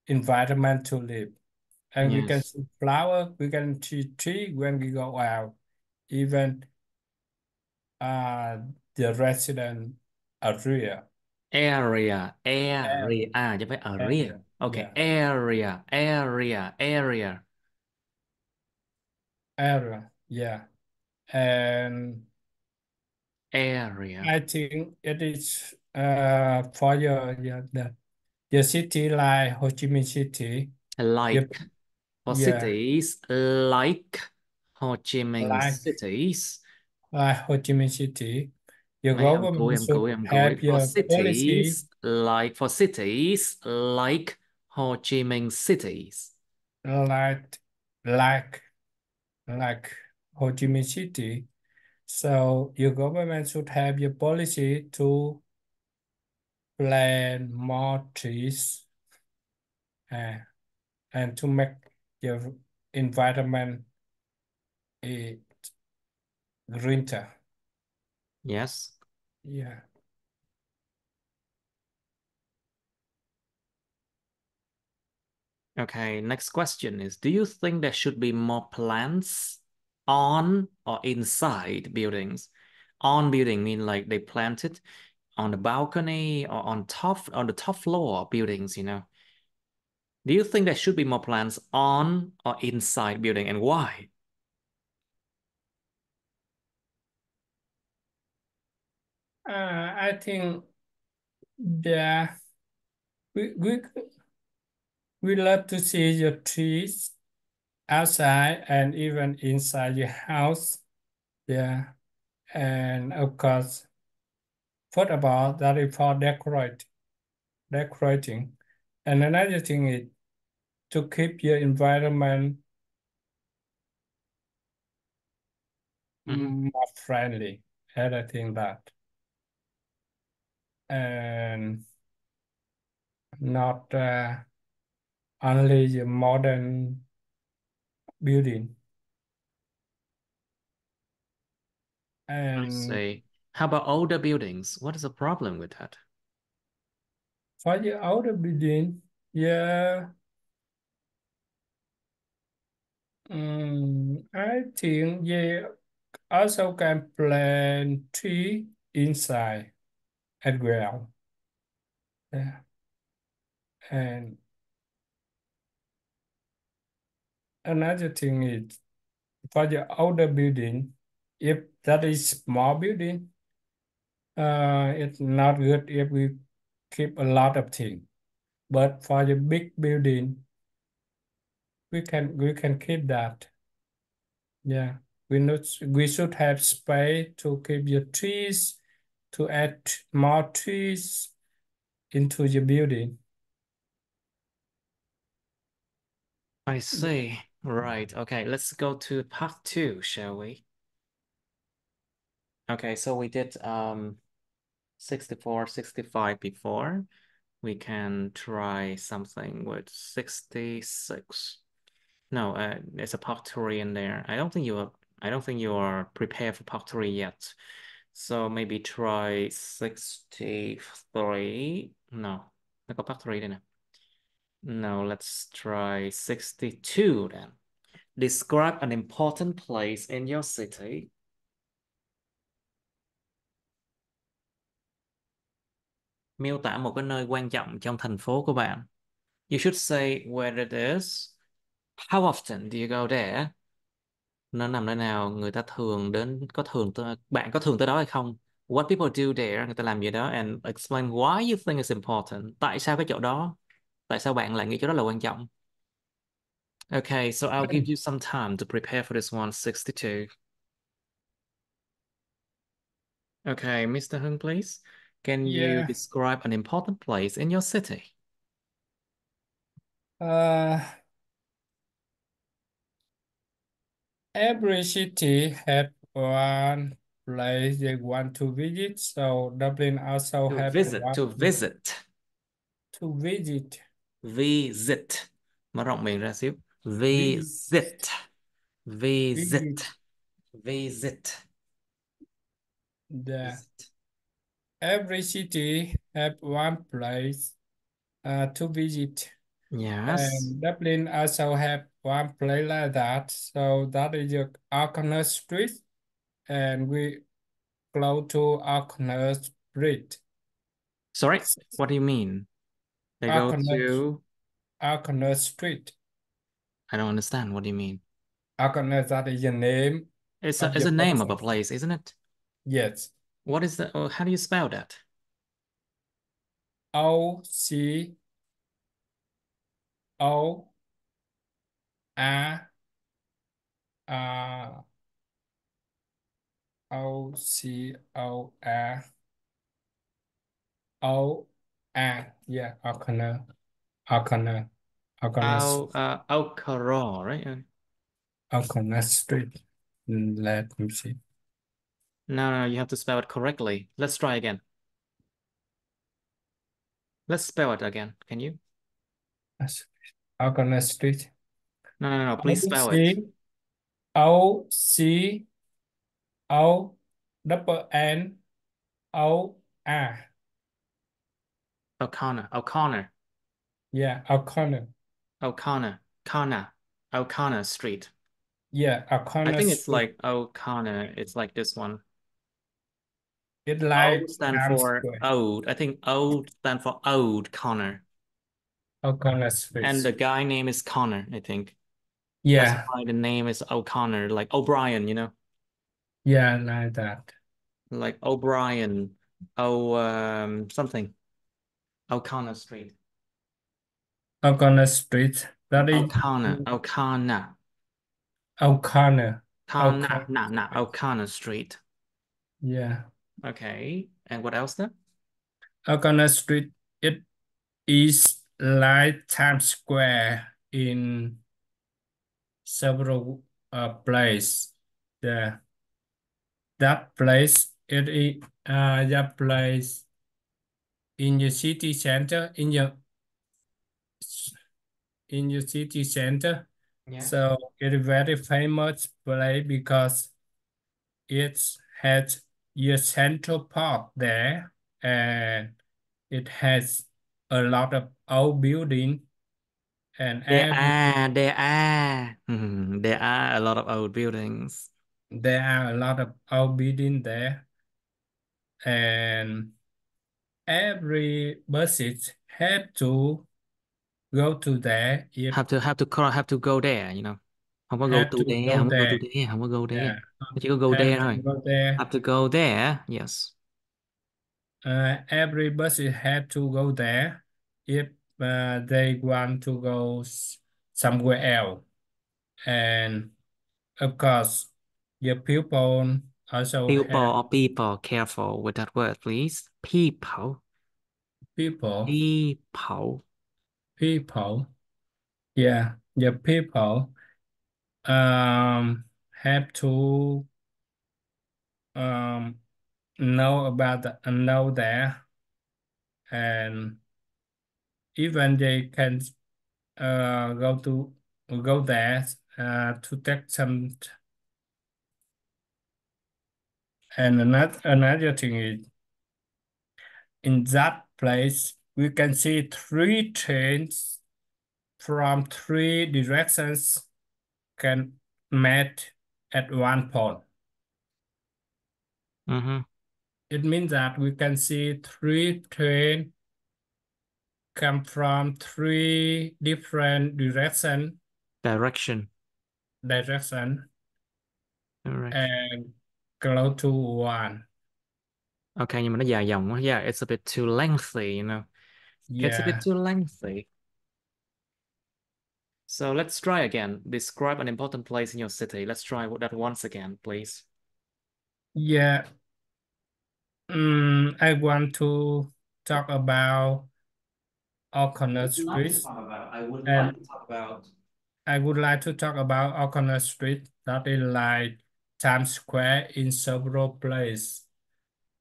environment to live. And we can Yes. see flower, we can see tree when we go out. Even uh, the resident area. Area, chứ không phải area. Area. Okay, Yeah, area. area. Yeah. And Area. I think it is for your city like Ho Chi Minh City. Your, Like for yeah, cities, like Ho Chi Minh like cities. Ho Chi Minh City. Your Mấy âm cuối, government should âm cuối. have For your policy cities, like Ho Chi Minh cities. like like like Ho Chi Minh City. So your government should have your policy to plant more trees uh, and to make your environment a greener. Yes. Yeah. Okay, next question is, do you think there should be more plants on or inside buildings? On building mean like they planted on the balcony or on the top floor of buildings, you know. Do you think there should be more plants on or inside building and why? I think yeah, we, we we love to see your trees outside and even inside your house. Yeah. And of course, football, that is for decorating. And another thing is to keep your environment Mhm. more friendly. I think that. And not only the modern building. I And see. How about older buildings? What is the problem with that? for the older building, yeah, I think they also can plant tree inside as well. Yeah. And another thing is for the older building, if that is small building, it's not good if we keep a lot of things. But for the big building, we can keep that. Yeah. We should have space to keep the trees, to add more trees into the building. I see. Right. Okay, let's go to part two, shall we? Okay, so we did 64, 65 before. We can try something with 66. No, there's a part three in there. I don't think you are prepared for part three yet. So maybe try 63. No, I got part three, didn't I? No, let's try 62 then. Describe an important place in your city. Miêu tả một cái nơi quan trọng trong thành phố của bạn. You should say where it is. How often do you go there? Nó nằm nơi nào? Người ta thường đến, bạn có thường tới đó hay không? What people do there, người ta làm gì đó. And explain why you think it's important. Tại sao cái chỗ đó? Tại sao bạn lại nghĩ chỗ đó là quan trọng? Okay, so I'll give you some time to prepare for this one, 62. Okay, Mr. Hưng, please. Can you Yeah. describe an important place in your city? Uh, every city had one place they want to visit, so Dublin also To have visit, one to visit, to visit. visit. Mở rộng miệng ra xíu. Visit. Visit, visit, Visit. visit, The visit. every city have one place to visit. Yes. And Dublin also have one place like that. So that is the O'Connor Street, and we go to O'Connor Street. Sorry, what do you mean? They go O'Connor, to, O'Connor Street. I don't understand. What do you mean? O'Connor, that is the name of It's the a name of a person. place, isn't it? Yes. What is the, how do you spell that? O C O R uh, O C O R O R. Yeah, O'Connor. O'Connor. O'Connor. Okara, right? O'Connor Street. Let me see. No, no, you have to spell it correctly. Let's try again. Let's spell it again. Can you? O'Connor Street. No, no, no. O Please spell it. C O C O double N O R. O'Connor, O'Connor, Yeah, O'Connor. O'Connor, Connor, O'Connor Street. Yeah, I O'Connor think it's Street. like O'Connor. It's like this one. It's O like stand Times for Square. Ode. I think O stand for Ode Connor. O'Connor And Street. the guy name is Connor, I think. That's Yeah, why the name is O'Connor, like O'Brien, you know? yeah, like that. Like O'Brien, something. O'Connor Street. O'Connor Street. That is O'Connor, O'Connor, O'Connor. Connor, O'Connor nah, Street. O'Connor Street. Yeah. Okay. And what else then? O'Connor Street, it is like Times Square in several places. The that place it is that place in the city center in the city center. Yeah. So it is very famous place because it has a central park there, and it has a lot of old building, and There are a lot of old buildings. there are a lot of old building there, and every buses have to go to there if Have to go there, you know. Không có go have to to there, go không có go to there. there, không có go there. Yeah, Nó chỉ có go have there to thôi. go there. Have to go there. Yes. Every bus have to go there if they want to go somewhere else. And of course, the people also People have or people, careful with that word, please. People. people, People. people, yeah, the people have to um know that, and even they can go there to take some. And another thing is, in that place we can see three trains from three directions can meet at one point. Mm-hmm. It means that we can see three trains come from three different Direction. direction Direction. and close to one. Okay, nhưng mà nó dài dòng quá. Yeah, it's a bit too lengthy, you know. It's a bit Yeah, too lengthy. So let's try again. Describe an important place in your city. Let's try that once again, please. yeah. I want to talk about O'Connor Street, I would like and to talk about. I would like to talk about O'Connor Street, that is like Times Square in several places.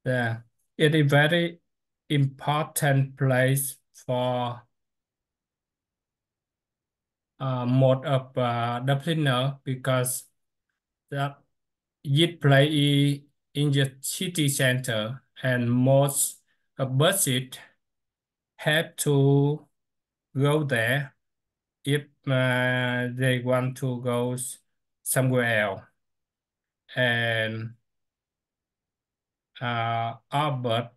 Yeah, it is very important place for most of Dubliner because that it play in the city center, and most buses have to go there if they want to go somewhere else. And Albert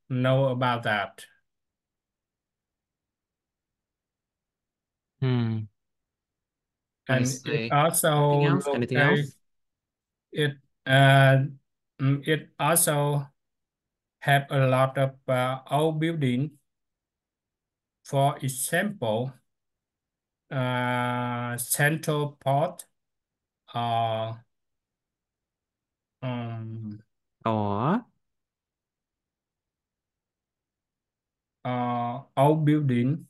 know about that. Hmm. I And it see. Anything also else? Anything locate else? it uh, it also have a lot of old building. For example, Central Port or um, Or old building,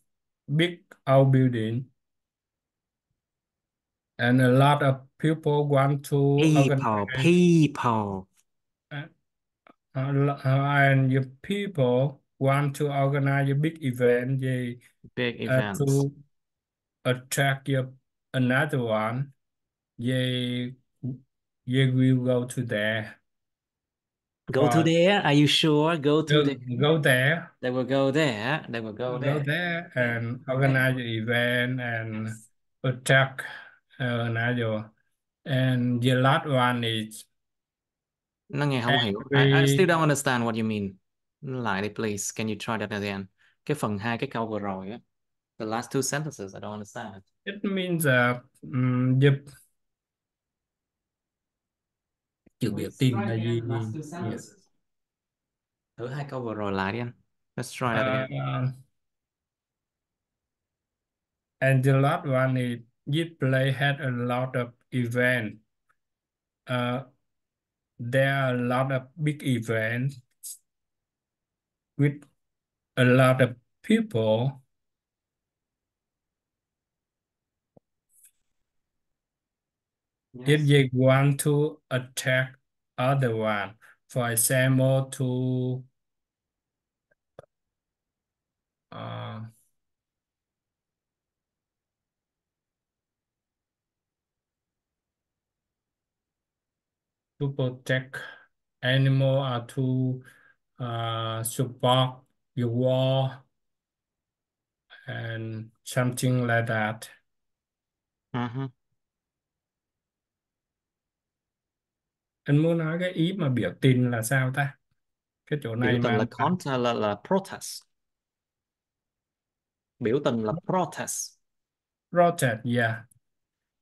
big old building, and a lot of people want to people, organize. people. uh, and the people want to organize a big event, they Big events. to attract another one, they they will go to there Go to for there. Are you sure? Go to there. go there They will go there. They will go go there. there Yeah. and Okay. organize the event and Yes. attract another. And the last one is Nó nghe không hiểu. I still every. don't understand what you mean. Lại đi, please. Can you try that again? Cái phần hai cái câu vừa rồi á. The last two sentences, I don't understand. It means the chữ biểu Please tình try là gì again. Last two nhỉ? sentences. Thử hai câu vừa rồi lại đi anh. Let's try that again. Uh, and the last one is this play had a lot of event. Uh, there are a lot of big events with a lot of people. If Yes. they want to attack other one, for example, uh, to protect animal or to support your war and something like that. Uh-huh. Anh muốn nói cái ý mà biểu tình là sao ta? Cái chỗ Biểu này tình mà là là protest. Biểu tình là protest. protest, yeah.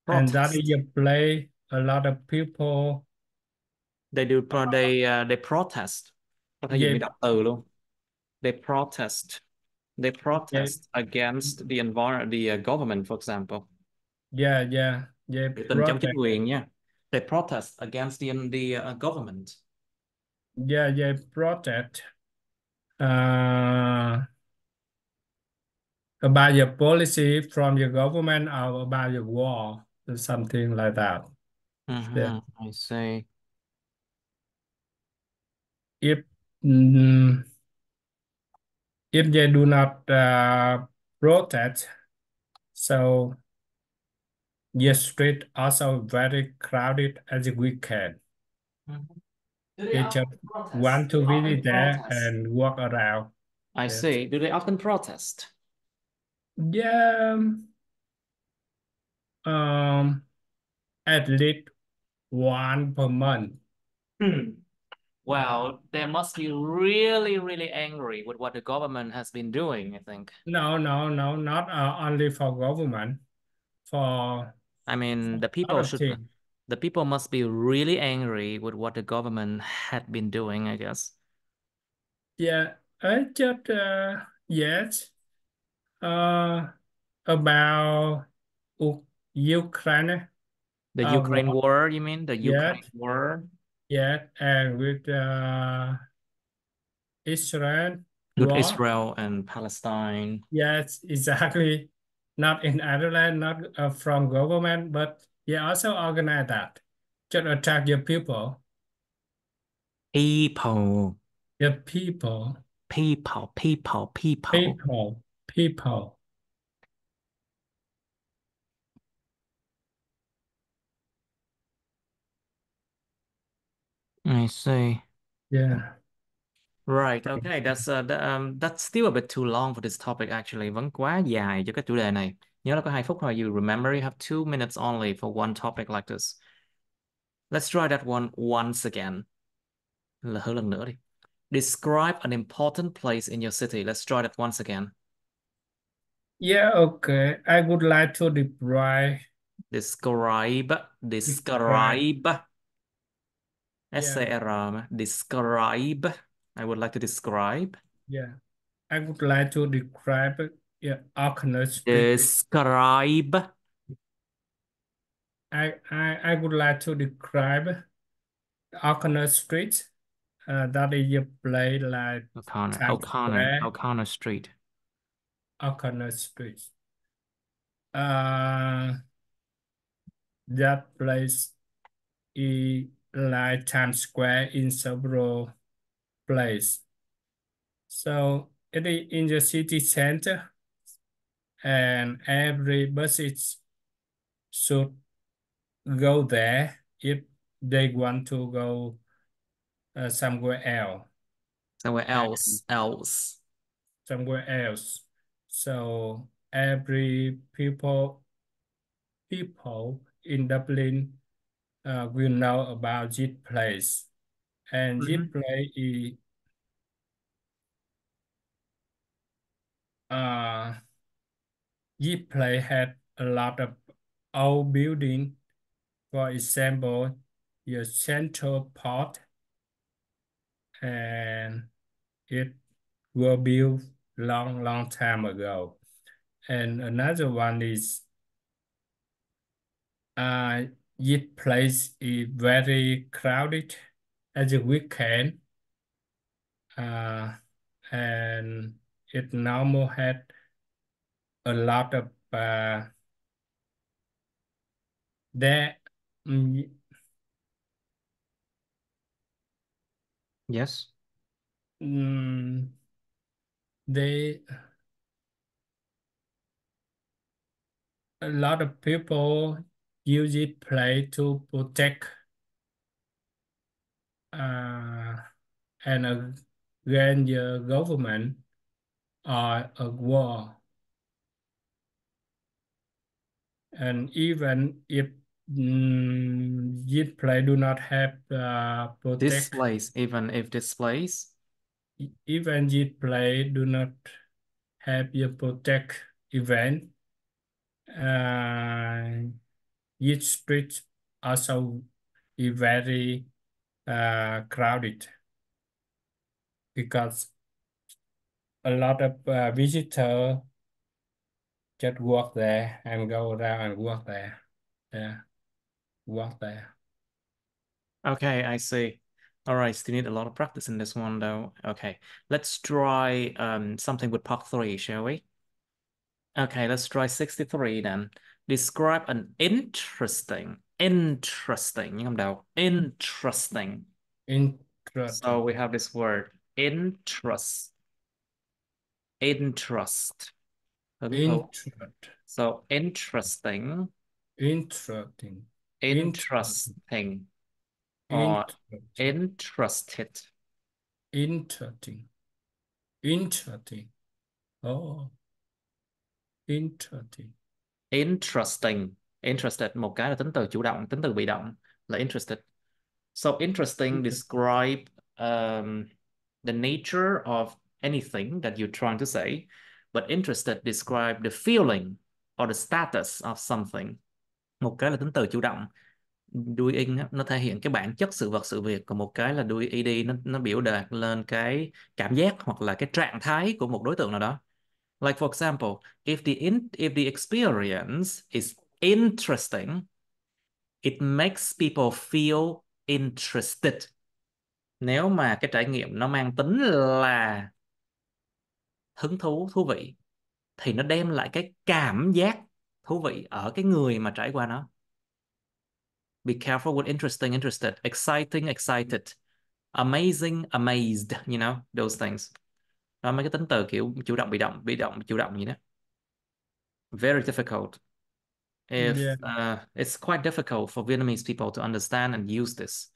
And that is Protest. a play a lot of people. They protest. Có thể dùng Yeah, như động từ luôn. They protest. They yeah, protest against the environment, the government, for example. yeah, yeah, yeah, Biểu tình trong chính protest. quyền nha. They protest against the government. Yeah, yeah, protest. Uh, about your policy from your government or about your war, or something like that. Yeah. I see. If mm, if they do not protest, so your street also very crowded as a weekend. Mhm. Do they They often just protest? want Do to they often visit there protest? and walk around. I Yes. see. Do they often protest? Yeah. Um, at least one per month. Hmm. Well, they must be really, really angry with what the government has been doing, I think. No, no, no, not only for government, for I mean, other things. the people must be really angry with what the government had been doing, I guess. Yeah, I just yes. Uh, about Ukraine, The Ukraine war. war, you mean? The Ukraine Yes, war? yes, and with Israel With war. Israel and Palestine. Yes, exactly. Not in Ireland, not from government, but they also organize that. Just attack your people. People, The people, people. people. I see. Yeah. Right, okay, that's still a bit too long for this topic actually. Vẫn quá dài cho cái chủ đề này. Nhớ là có 2 phút thôi. You remember you have 2 minutes only for one topic like this. Let's try that one once again. Thử lần nữa đi. Describe an important place in your city. Let's try that once again. Yeah, okay. I would like to describe, Describe, describe. describe. Yeah, SCR, describe. I would like to describe. yeah. I would like to describe, yeah, Auckland Street. Describe. I would like to describe Auckland Street. That is a place like Times Square, O'Connor Street. Auckland Street. Uh, that place is like Times Square in several places. So it is in the city center, and every buses should go there if they want to go somewhere else. Somewhere And else. somewhere else. So every people in Dublin will know about this place. And this Mhm. place is uh this place had a lot of old building. For example, your central port, and it was built long time ago. And another one is uh, this place is very crowded as we can, uh, and it normal had a lot of there. mm, Yes. mm, they a lot of people use it play to protect uh, and against the government or a war. And even if it play do not have protect, Displays, even if displays. even it play do not have the protect event. Uh, each street also is very crowded because a lot of visitors just walk there and go around and walk there. Yeah, walk there. Okay, I see. All right, still need a lot of practice in this one though. Okay, let's try something with part three, shall we? Okay, let's try 63 then. Describe an interesting, nhưng không đâu, interesting. So Interesting. we have this word, interest, hứng thú. Interest. So interesting, Interesting. Interesting. interesting, or Interesting. interested. Interesting. Interesting. Oh, interesting. Interesting. Interested, một cái là tính từ chủ động, tính từ bị động là interested. So interesting describe the nature of anything that you're trying to say, but interested describe the feeling or the status of something. Một cái là tính từ chủ động, đuôi in á, nó thể hiện cái bản chất sự vật sự việc, còn một cái là đuôi ed nó biểu đạt lên cái cảm giác hoặc là cái trạng thái của một đối tượng nào đó. Like for example, if the experience is interesting, it makes people feel interested. Nếu mà cái trải nghiệm nó mang tính là hứng thú, thú vị, thì nó đem lại cái cảm giác thú vị ở cái người mà trải qua nó. Be careful with interesting, interested, exciting, excited, amazing, amazed, you know, those things. Đó, mấy cái tính từ kiểu chủ động, bị động, chủ động gì đó. Very difficult. Yeah. It's quite difficult for Vietnamese people to understand and use this.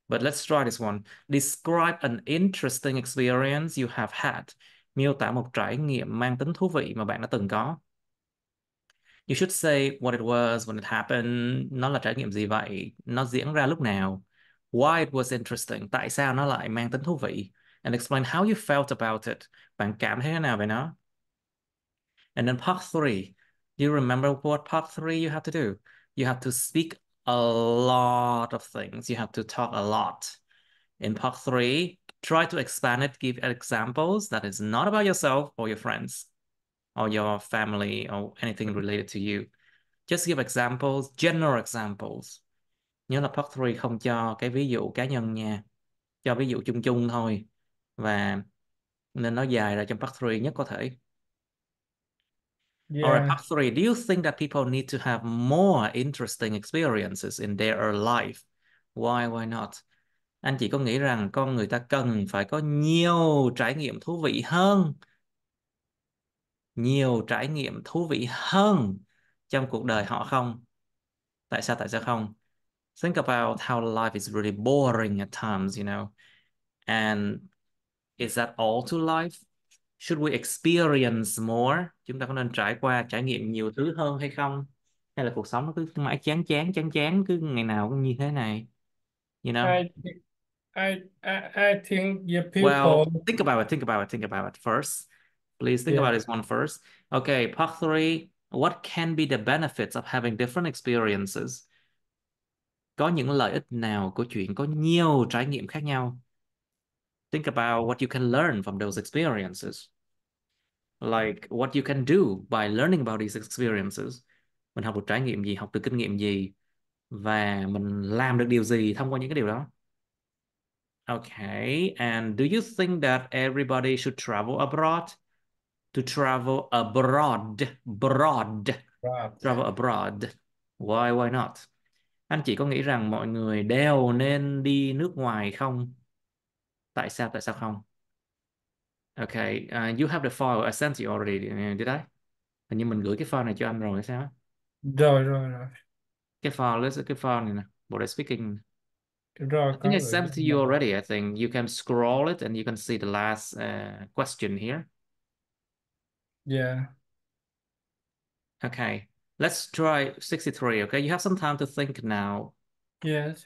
But let's try this one. Describe an interesting experience you have had. Miêu tả một trải nghiệm mang tính thú vị mà bạn đã từng có. You should say what it was when it happened. Nó là trải nghiệm gì vậy? Nó diễn ra lúc nào? Why it was interesting. Tại sao nó lại mang tính thú vị? And explain how you felt about it. Bạn cảm thấy thế nào về nó? And then part three. Do you remember what part three you have to do? You have to speak a lot of things. You have to talk a lot. In part three, try to expand it, give examples that is not about yourself or your friends or your family or anything related to you. Just give examples, general examples. Nhớ là part 3 không cho cái ví dụ cá nhân nha. Cho ví dụ chung chung thôi. Và nên nó dài ra trong part 3 nhất có thể. All right, Yeah. part 3. Do you think that people need to have more interesting experiences in their life? Why not? Anh chị có nghĩ rằng con người ta cần phải có nhiều trải nghiệm thú vị hơn, nhiều trải nghiệm thú vị hơn trong cuộc đời họ không? Tại sao không? Think about how life is really boring at times, you know. And is that all to life? Should we experience more? Chúng ta có nên trải nghiệm nhiều thứ hơn hay không? Hay là cuộc sống nó cứ mãi chán, cứ ngày nào cũng như thế này, you know? I I think the Well, people. think about it first. Please think Yeah. about this one first. Okay, part three. What can be the benefits of having different experiences? Có những lợi ích nào của chuyện có nhiều trải nghiệm khác nhau? Think about what you can learn from those experiences. Like what you can do by learning about these experiences. Mình học được trải nghiệm gì, học được kinh nghiệm gì, và mình làm được điều gì thông qua những cái điều đó. Okay. And do you think that everybody should travel abroad? To travel abroad. Broad. Right. Travel abroad. Why not? Anh chị có nghĩ rằng mọi người đều nên đi nước ngoài không? Tại sao không? Okay, you have the file I sent you already, did I? Hình như mình gửi cái file này cho anh rồi hay sao á? Rồi. Cái file này nè, bộ đề speaking. Rồi I think có I gửi cho sent it to anh you rồi. already. I think you can scroll it and you can see the last question here. Yeah. Okay, let's try 63. Okay, you have some time to think now. Yes.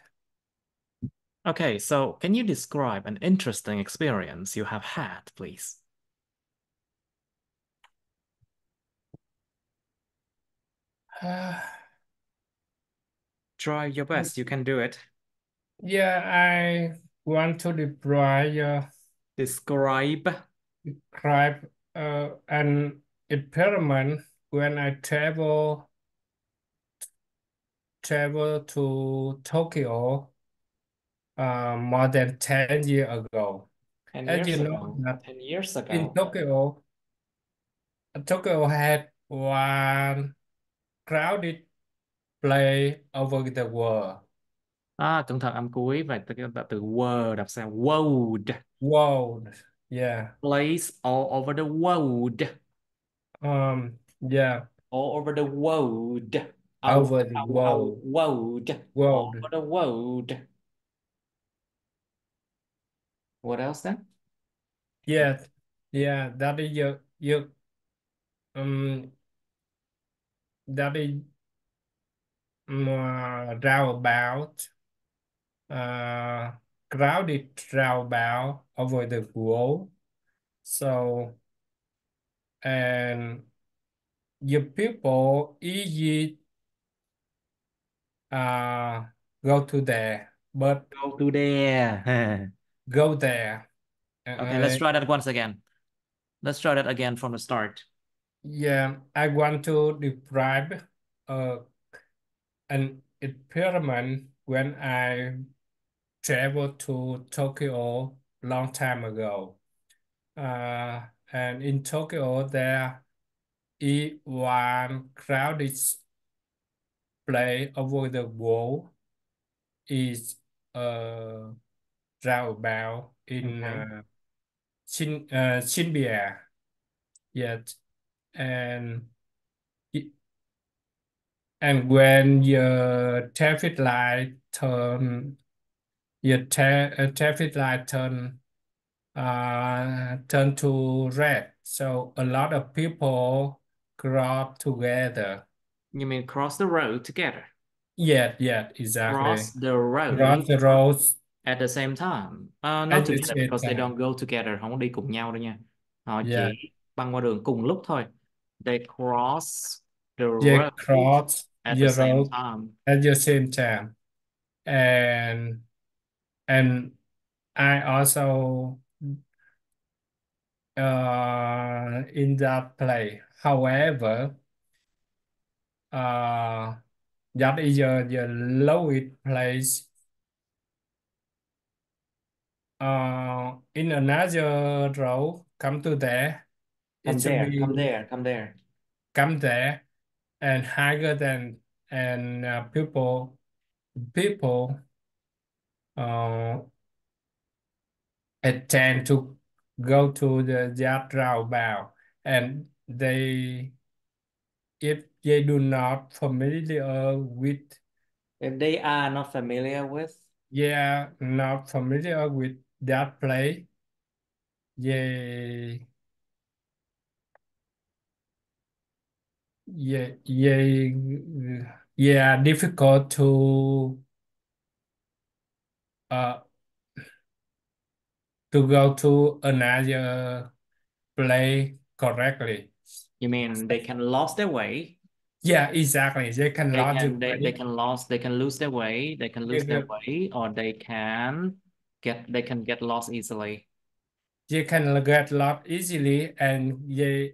Okay, so can you describe an interesting experience you have had, please? Try your best. You can do it. Yeah, I want to Describe. describe an experiment when I travel to Tokyo more than 10 years ago. 10 As you years know ago. that 10 years in ago. Tokyo had one crowded place over the world. Cẩn thận âm cuối và từ world đọc sao? World. World, yeah. Place all over the world. Yeah, All over the world. over the world. World. All World. over the world. What else then? Yeah, yeah, that is your um that is roundabout uh crowded roundabout over the world. So and your people easy uh go to there, but Go to there. go there. Okay, let's Uh, try that once again. Let's try that again from the start. yeah, I want to describe uh an experiment when I traveled to Tokyo long time ago. Uh, and in Tokyo, there is one crowded place over the world is roundabout in Okay. Shibuya. Yet, and and when your traffic light traffic light turn to red. So a lot of people crowd together. You mean cross the road together? Yeah, exactly. Cross the Cross road the roads at the same time. Not at the together same because they time. don't go together. Không có đi cùng nhau đâu nha. Họ Yeah, chỉ băng qua đường cùng lúc thôi. They cross the they road cross at the the same road time. at the same time. And and I also in that play. However, uh, that is the lowest place. In another row, come to there. It Come should there, come be there, come there. come there and higher than and people uh tend to go to the that roundabout and they if they do not familiar with If they are not familiar with, yeah not familiar with that place they yeah difficult uh to go to another place correctly. you mean they can lost their way. Yeah, exactly. They can lose the They way. can lost they can lose their way. They can lose their They, way, or they can get lost easily. they can get lost easily, and they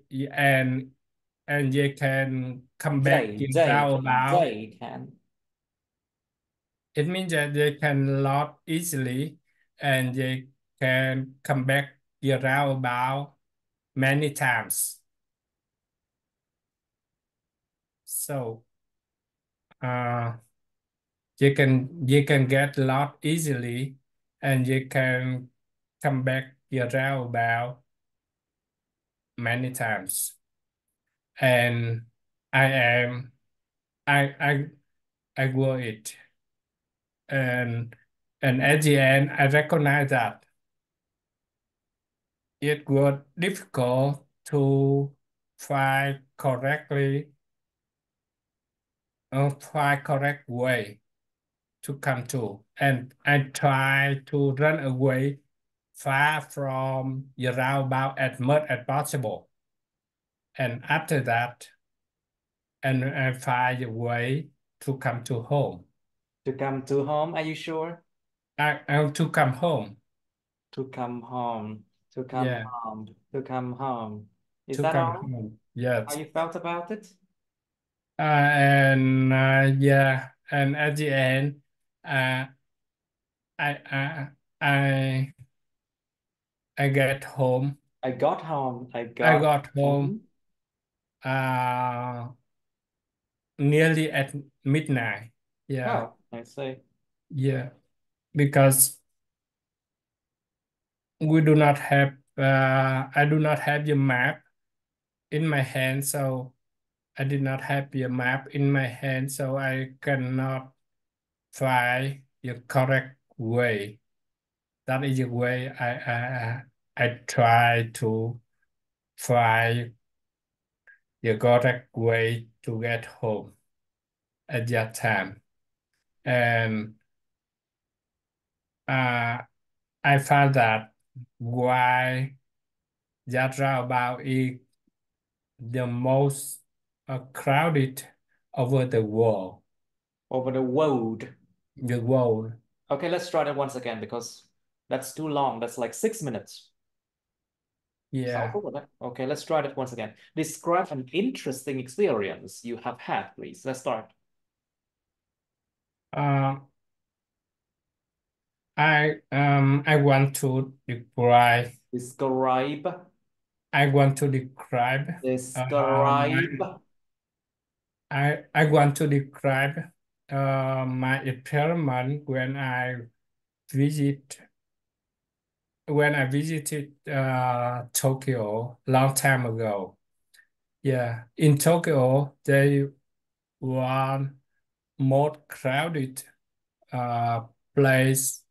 can come back to roundabout. They can. It means that they can lost easily, and they can come back around about many times. So uh, you can get lost easily, and you can come back around about many times. And I am I I I will it, and at the end I recognize that it was difficult to find correct way to come to, and I try to run away far from the roundabout as much as possible. And after that, and I find a way to come to home. To come to home, are you sure? I want to come home. To come home, to come Yeah, home, to come home. Is to that come all? home. How Yes. you felt about it? And yeah, and at the end, uh, I I I I get home. I got home. I I got got home home. uh nearly at midnight. Yeah, Oh, I see. yeah, because we do not have I do not have the map in my hand, so I did not have the map in my hand, so I cannot find the correct way. That is the way I try to find the correct way to get home at that time. And uh, I found that why that roundabout is the most crowded over the world. Over the road. The world. Okay, let's try that once again because that's too long. That's like 6 minutes. So Yeah. cool with that. Okay, let's try that once again. Describe an interesting experience you have had, please. Let's start. Uh, I want to describe. Describe. I want to describe. My. Describe. I want to describe my experiment visit when I visited Tokyo long time ago. Yeah, in Tokyo, they one more crowded uh, place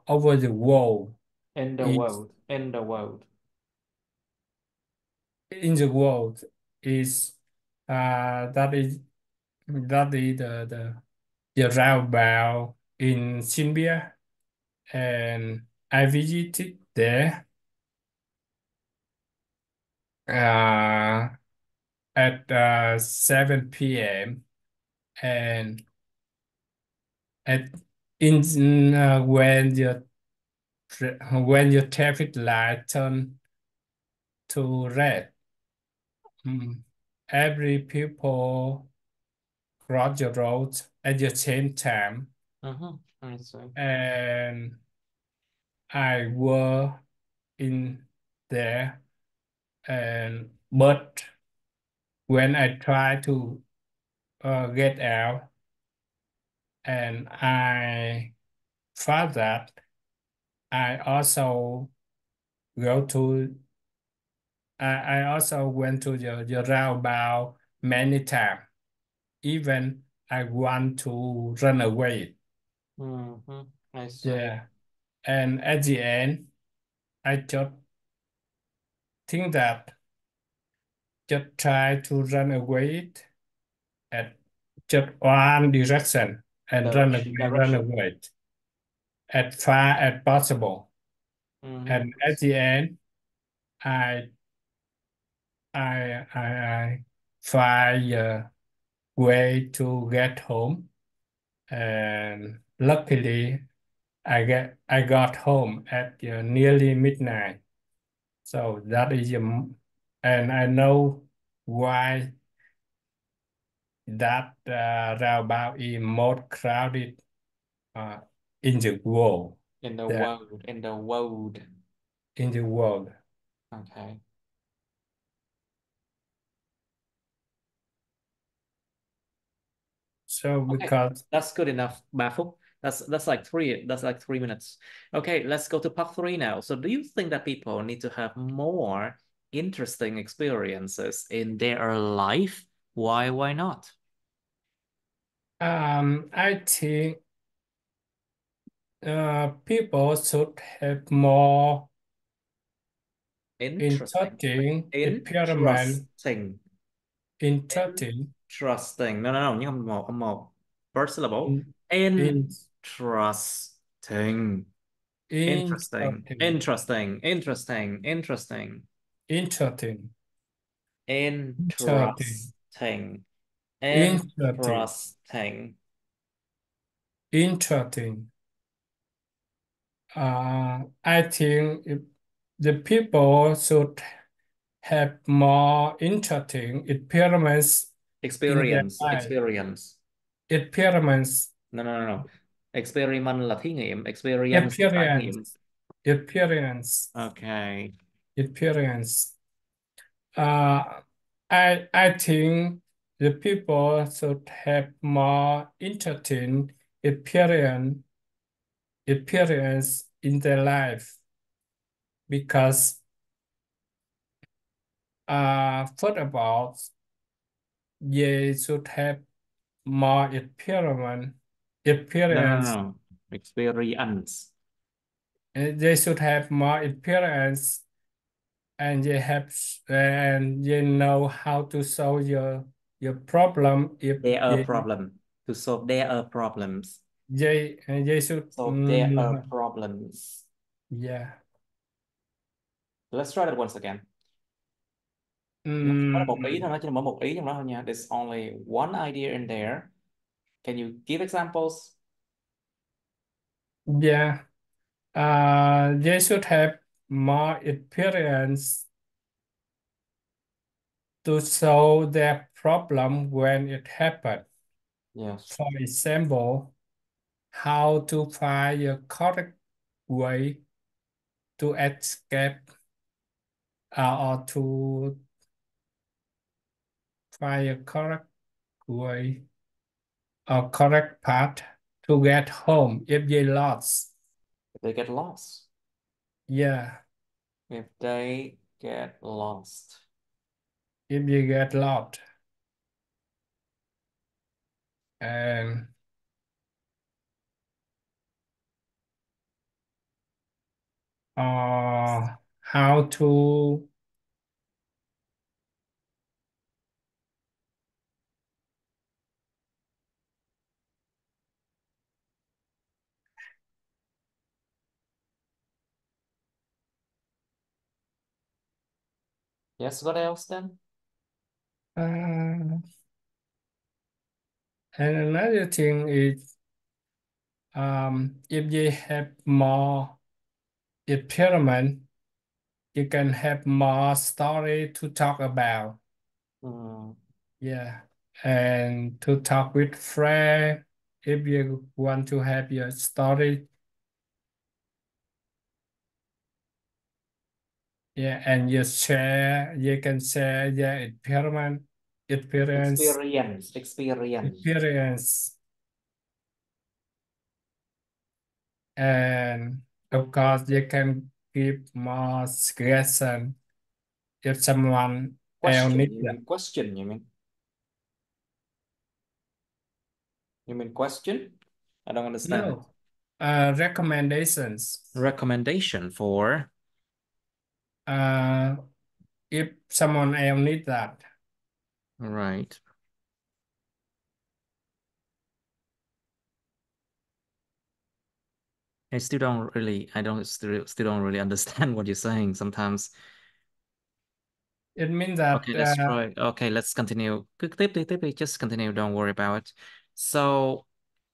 over the world In the is world. In the world. in the world is that is the roundabout in Shibuya, and I visited there uh, at 7 p.m. and at in when your traffic light turn to red, mm, every people cross the road at the same time, I see. and I were in there, and but when I try to get out, and I found that I also go to I also went to the roundabout many times. Even I want to run away. I see. Yeah. And at the end, I just think that just try to run away at just one direction and run Direction. away as far as possible. And I at the see. end, I I find a way to get home, and luckily I got home at nearly midnight. So that is and I know why that roundabout is more crowded uh, in the world. In the That world. In the world. in the world. Okay. So Okay, because that's good enough. 3 phút. That's like 3 minutes. Okay, let's go to part 3 now. So do you think that people need to have more interesting experiences in their life? Why not? I think people should have more Interesting. interesting experiment, Interesting. interesting Interesting. No, nhưng âm một. First syllable. in in Interesting. Interesting. interesting Interesting. Interesting. Interesting. interesting interesting Interesting. interesting Interesting. interesting. I think if the people should have more interesting experiments in their Experience. life. Experience. Experiments, No. Experiment là thí nghiệm. Experience là trải nghiệm. experience, experience, Okay. experience. Uh, I think the people should have more interesting experience experience in their life because first of all, they should have more experience. No. Experience. They should have more experience and they know how to solve your problem if There are they problem. To solve their problems. they should Solve their problems. yeah. Let's try that once again. Nó chỉ có một ý thôi, nó chỉ có một ý trong đó thôi nha. There's only one idea in there. Can you give examples? Yeah. They should have more experience to solve their problem when it happened. Yes. For example, how to find a correct way to escape or to find a correct way or correct path to get home if they lost. If they get lost. Yeah, If they get lost. if they get lost. And how to Yes, what else then? and another thing is if they have more experiment, you can have more story to talk about. Hmm. Yeah, and to talk with friend if you want to have your story. Yeah, and you can share your Experience. experience, and of course you can give more suggestion if someone else Question. needs You that. mean question, you mean? You mean question? I don't understand. No, recommendations. Recommendation for. Uh, if someone else needs that. Right. I still don't really understand what you're saying sometimes. It means that Okay, let's try. Okay, let's continue. Tiếp đi. Just continue. Don't worry about it. So,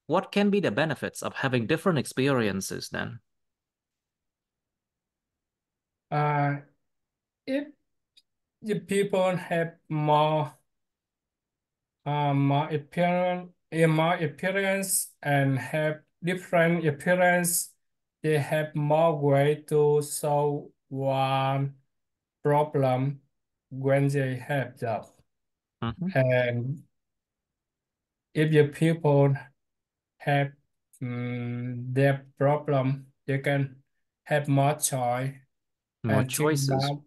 what can be the benefits of having different experiences then? uh, if the people have more experience and have different appearance, they have more way to solve one problem when they have job. Mhm. And if the people have their problem, they can have more choice More and think choices about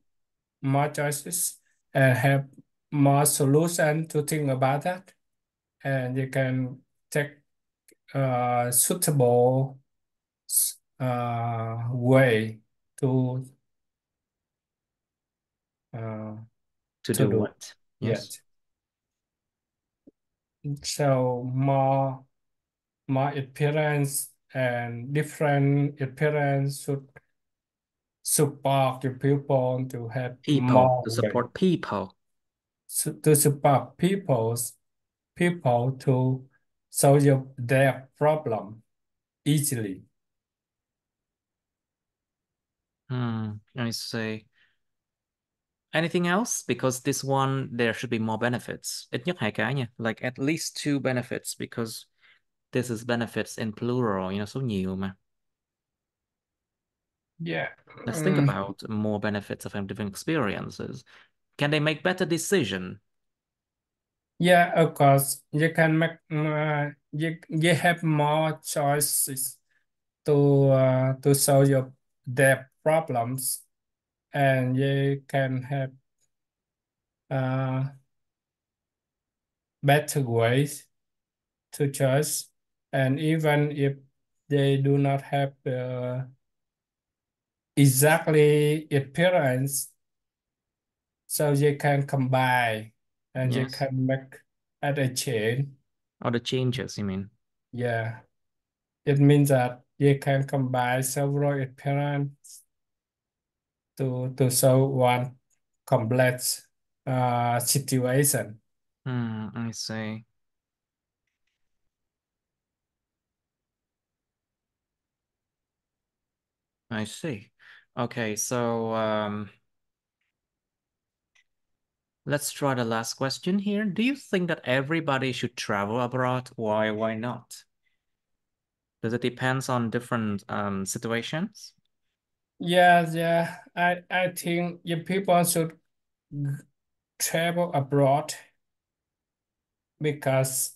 more choices and have more solution to think about that. And you can take suitable way to uh, to to do do what? Yes. it. So more appearance and different appearance should support the people to have People, more to way support people. to support people to solve their problem easily. I see. Anything else? Because this one, there should be more benefits. Ít nhất hai cái nha. Like at least two benefits because this is benefits in plural, số nhiều mà. Yeah. Let's think about more benefits of having different experiences. Can they make better decision? Yeah, of course, you can make you have more choices to solve their problems, and you can have uh, better ways to choose. And even if they do not have exactly appearance, so you can combine and you Yes. can make at a chain. Or the changes, you mean? Yeah. It means that you can combine several appearances to solve one complex situation. I see. I see. Okay, so let's try the last question here. Do you think that everybody should travel abroad? Why not? Does it depends on different situations? Yeah. I think if people should travel abroad because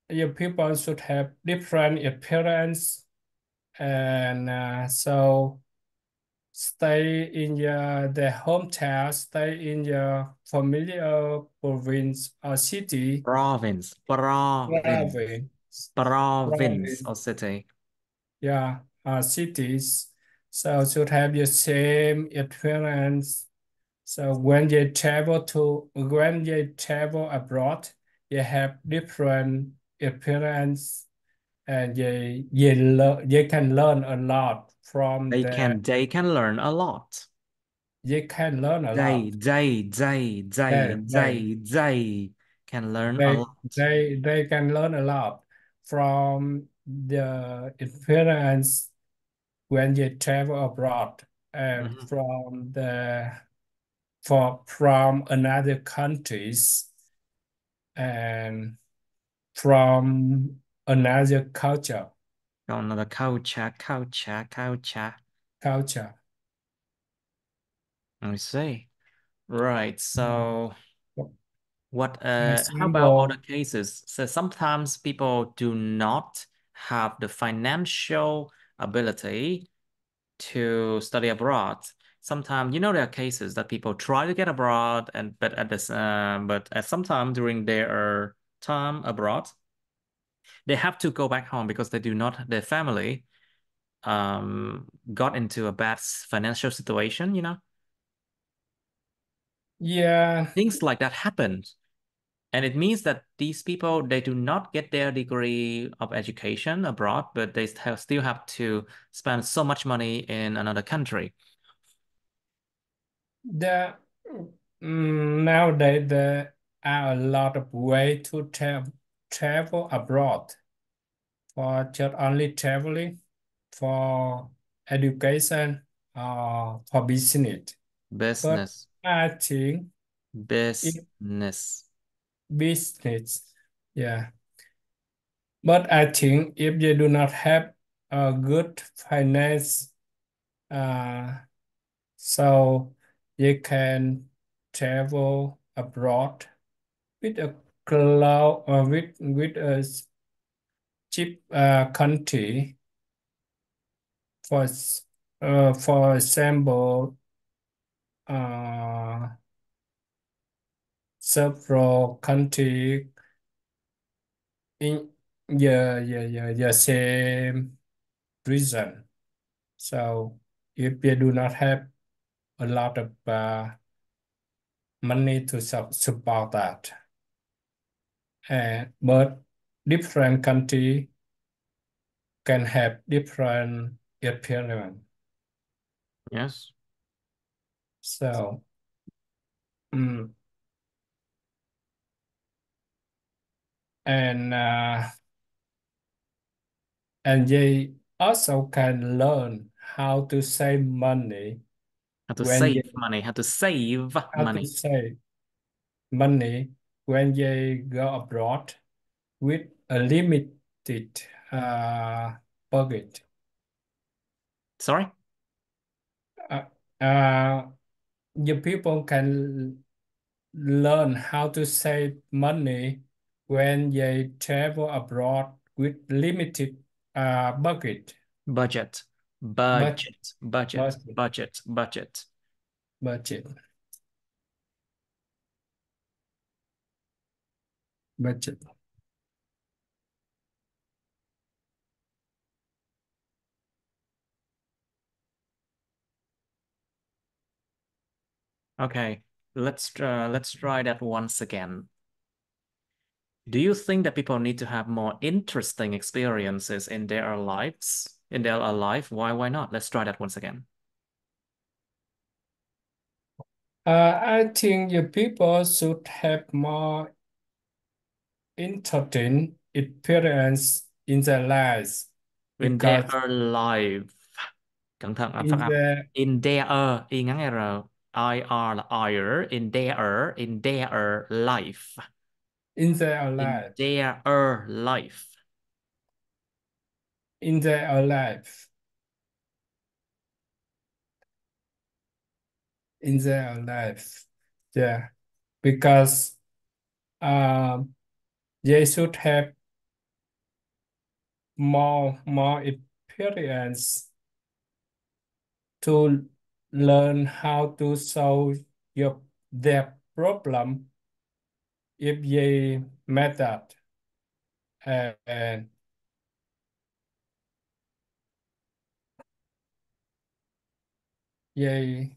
your people should have different appearance and so stay in their hometown, stay in your familiar province or city, Province, province, province, province or province, city. yeah, cities. So should have the same appearance. So when they travel abroad, they have different appearance and they can learn a lot from They the can they can learn a lot. they can learn a They, lot. they, they, they, They they they, they can learn a they lot. they can learn a lot from the experience when they travel abroad and Mhm. from another countries and from another Còn là culture. I see. Right. Mm. So what For how about other example, cases? So sometimes people do not have the financial ability to study abroad. Sometimes, there are cases that people try to get abroad and but at some time during their time abroad, they have to go back home because they do not their family got into a bad financial situation. yeah, Things like that happen. And it means that these people, they do not get their degree of education abroad, but they still have to spend so much money in another country. the nowadays there are a lot of way to travel abroad for just only traveling for education or for business. But Business, I think in business. business, yeah, But I think if you do not have a good finance, uh, so you can travel abroad with a cloud with a cheap country. For example, uh, several country in the same region. So if you do not have a lot of money to support that, but different country can have different appearance. Yes. So, mm, and uh, and they also can learn how to save money How to when save they money, how to save how to money. save money when they go abroad with a limited budget. Sorry? Uh, uh, the people can learn how to save money when they travel abroad with limited budget. Budget. Budget, Budget. Budget. budget, Budget. Budget. budget, budget. Okay. Let's try that once again. Do you think that people need to have more interesting experiences in their lives? In their life? Why not? Let's try that once again. I think the people should have more interesting experience in their lives In their because life. Cẩn thận là phát in âm. the In their, y ngắn R. IR là IR. In their life. in their In life, their life. in their life, in their life. Yeah, because they should have more experience to learn how to solve their problem if they met that. And they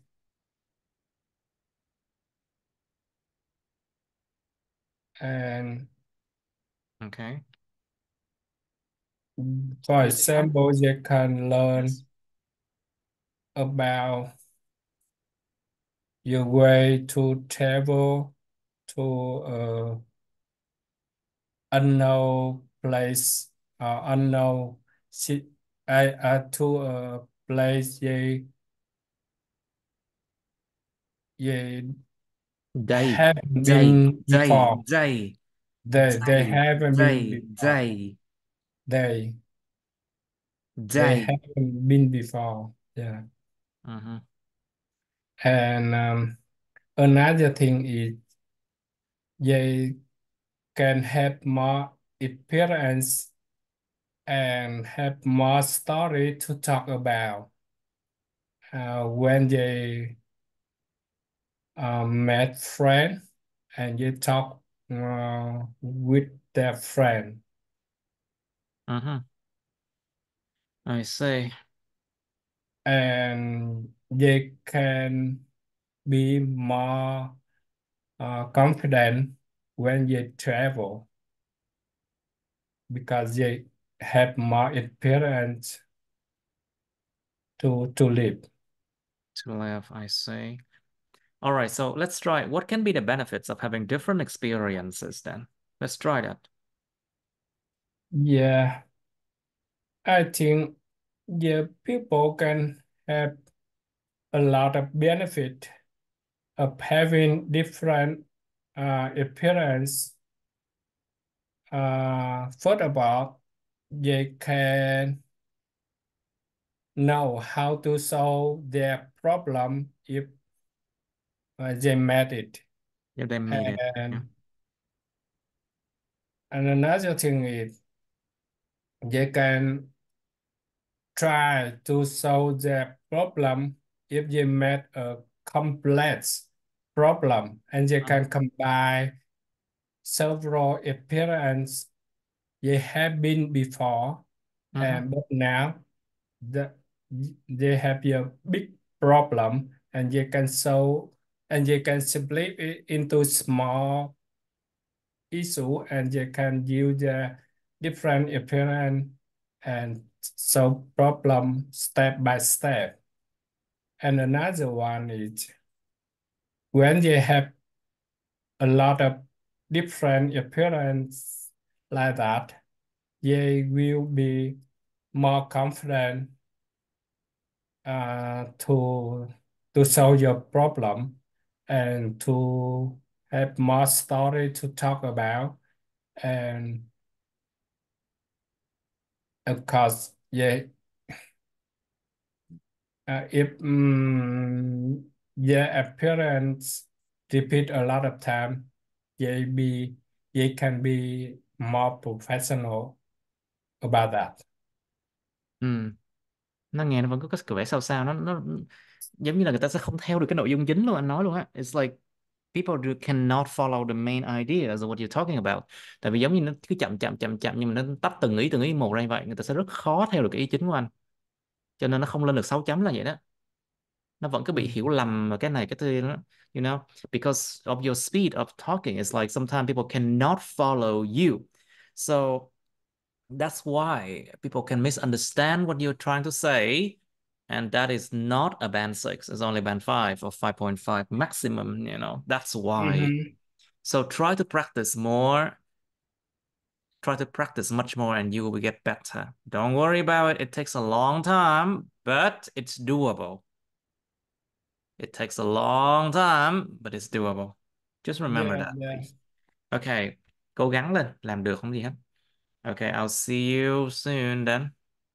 and Okay. for Anything more? example, they can learn Yes. about your way to travel to unknown place or unknown city, to a place they Đây, haven't đây, been đây, before. đây, They đây, haven't been đây, before. đây, They they đây. haven't been before. Yeah. Mhm. And another thing is they can have more experience and have more story to talk about when they met friend and they talk with their friend. Mhm. I see. And they can be more confident when they travel because they have more experience to live. To live, I see. All right, so let's try. What can be the benefits of having different experiences then? Let's try that. Yeah, I think people can have a lot of benefit of having different appearance First of all, they can know how to solve their problem if they met it. If they made it. Yeah. And, and another thing is they can try to solve their problem if they met a complex problem, and they Mhm. can combine several experiences they have been before, Mhm. and but now the, they have a big problem, and they can solve, and they can split it into small issue, and they can use the different experience and solve problem step by step. And another one is when they have a lot of different appearance like that, they will be more confident to solve your problem and to have more story to talk about. And of course, yeah, if their appearance repeat a lot of time, they be they can be more professional about that. Ừ. Nó nghe nó vẫn có vẻ sao sao, nó giống như là người ta sẽ không theo được cái nội dung chính luôn, anh nói luôn á. It's like people cannot follow the main ideas of what you're talking about. Tại vì giống như nó cứ chậm chậm chậm chậm, nhưng mà nó tách từng ý một ra như vậy, người ta sẽ rất khó theo được cái ý chính của anh, cho nên nó không lên được 6 chấm là vậy đó. Nó vẫn cứ bị hiểu lầm và cái này cái thứ đó, you know, because of your speed of talking. It's like sometimes people cannot follow you, so that's why people can misunderstand what you're trying to say, and that is not a band 6. It's only band 5 or 5.5 maximum, you know. That's why. Mhm. So try to practice more. Try to practice much more and you will get better. Don't worry about it. It takes a long time, but it's doable. It takes a long time, but it's doable. Just remember Yeah, that, yeah. please. Okay, cố gắng lên, làm được không gì hết. Okay, I'll see you soon then.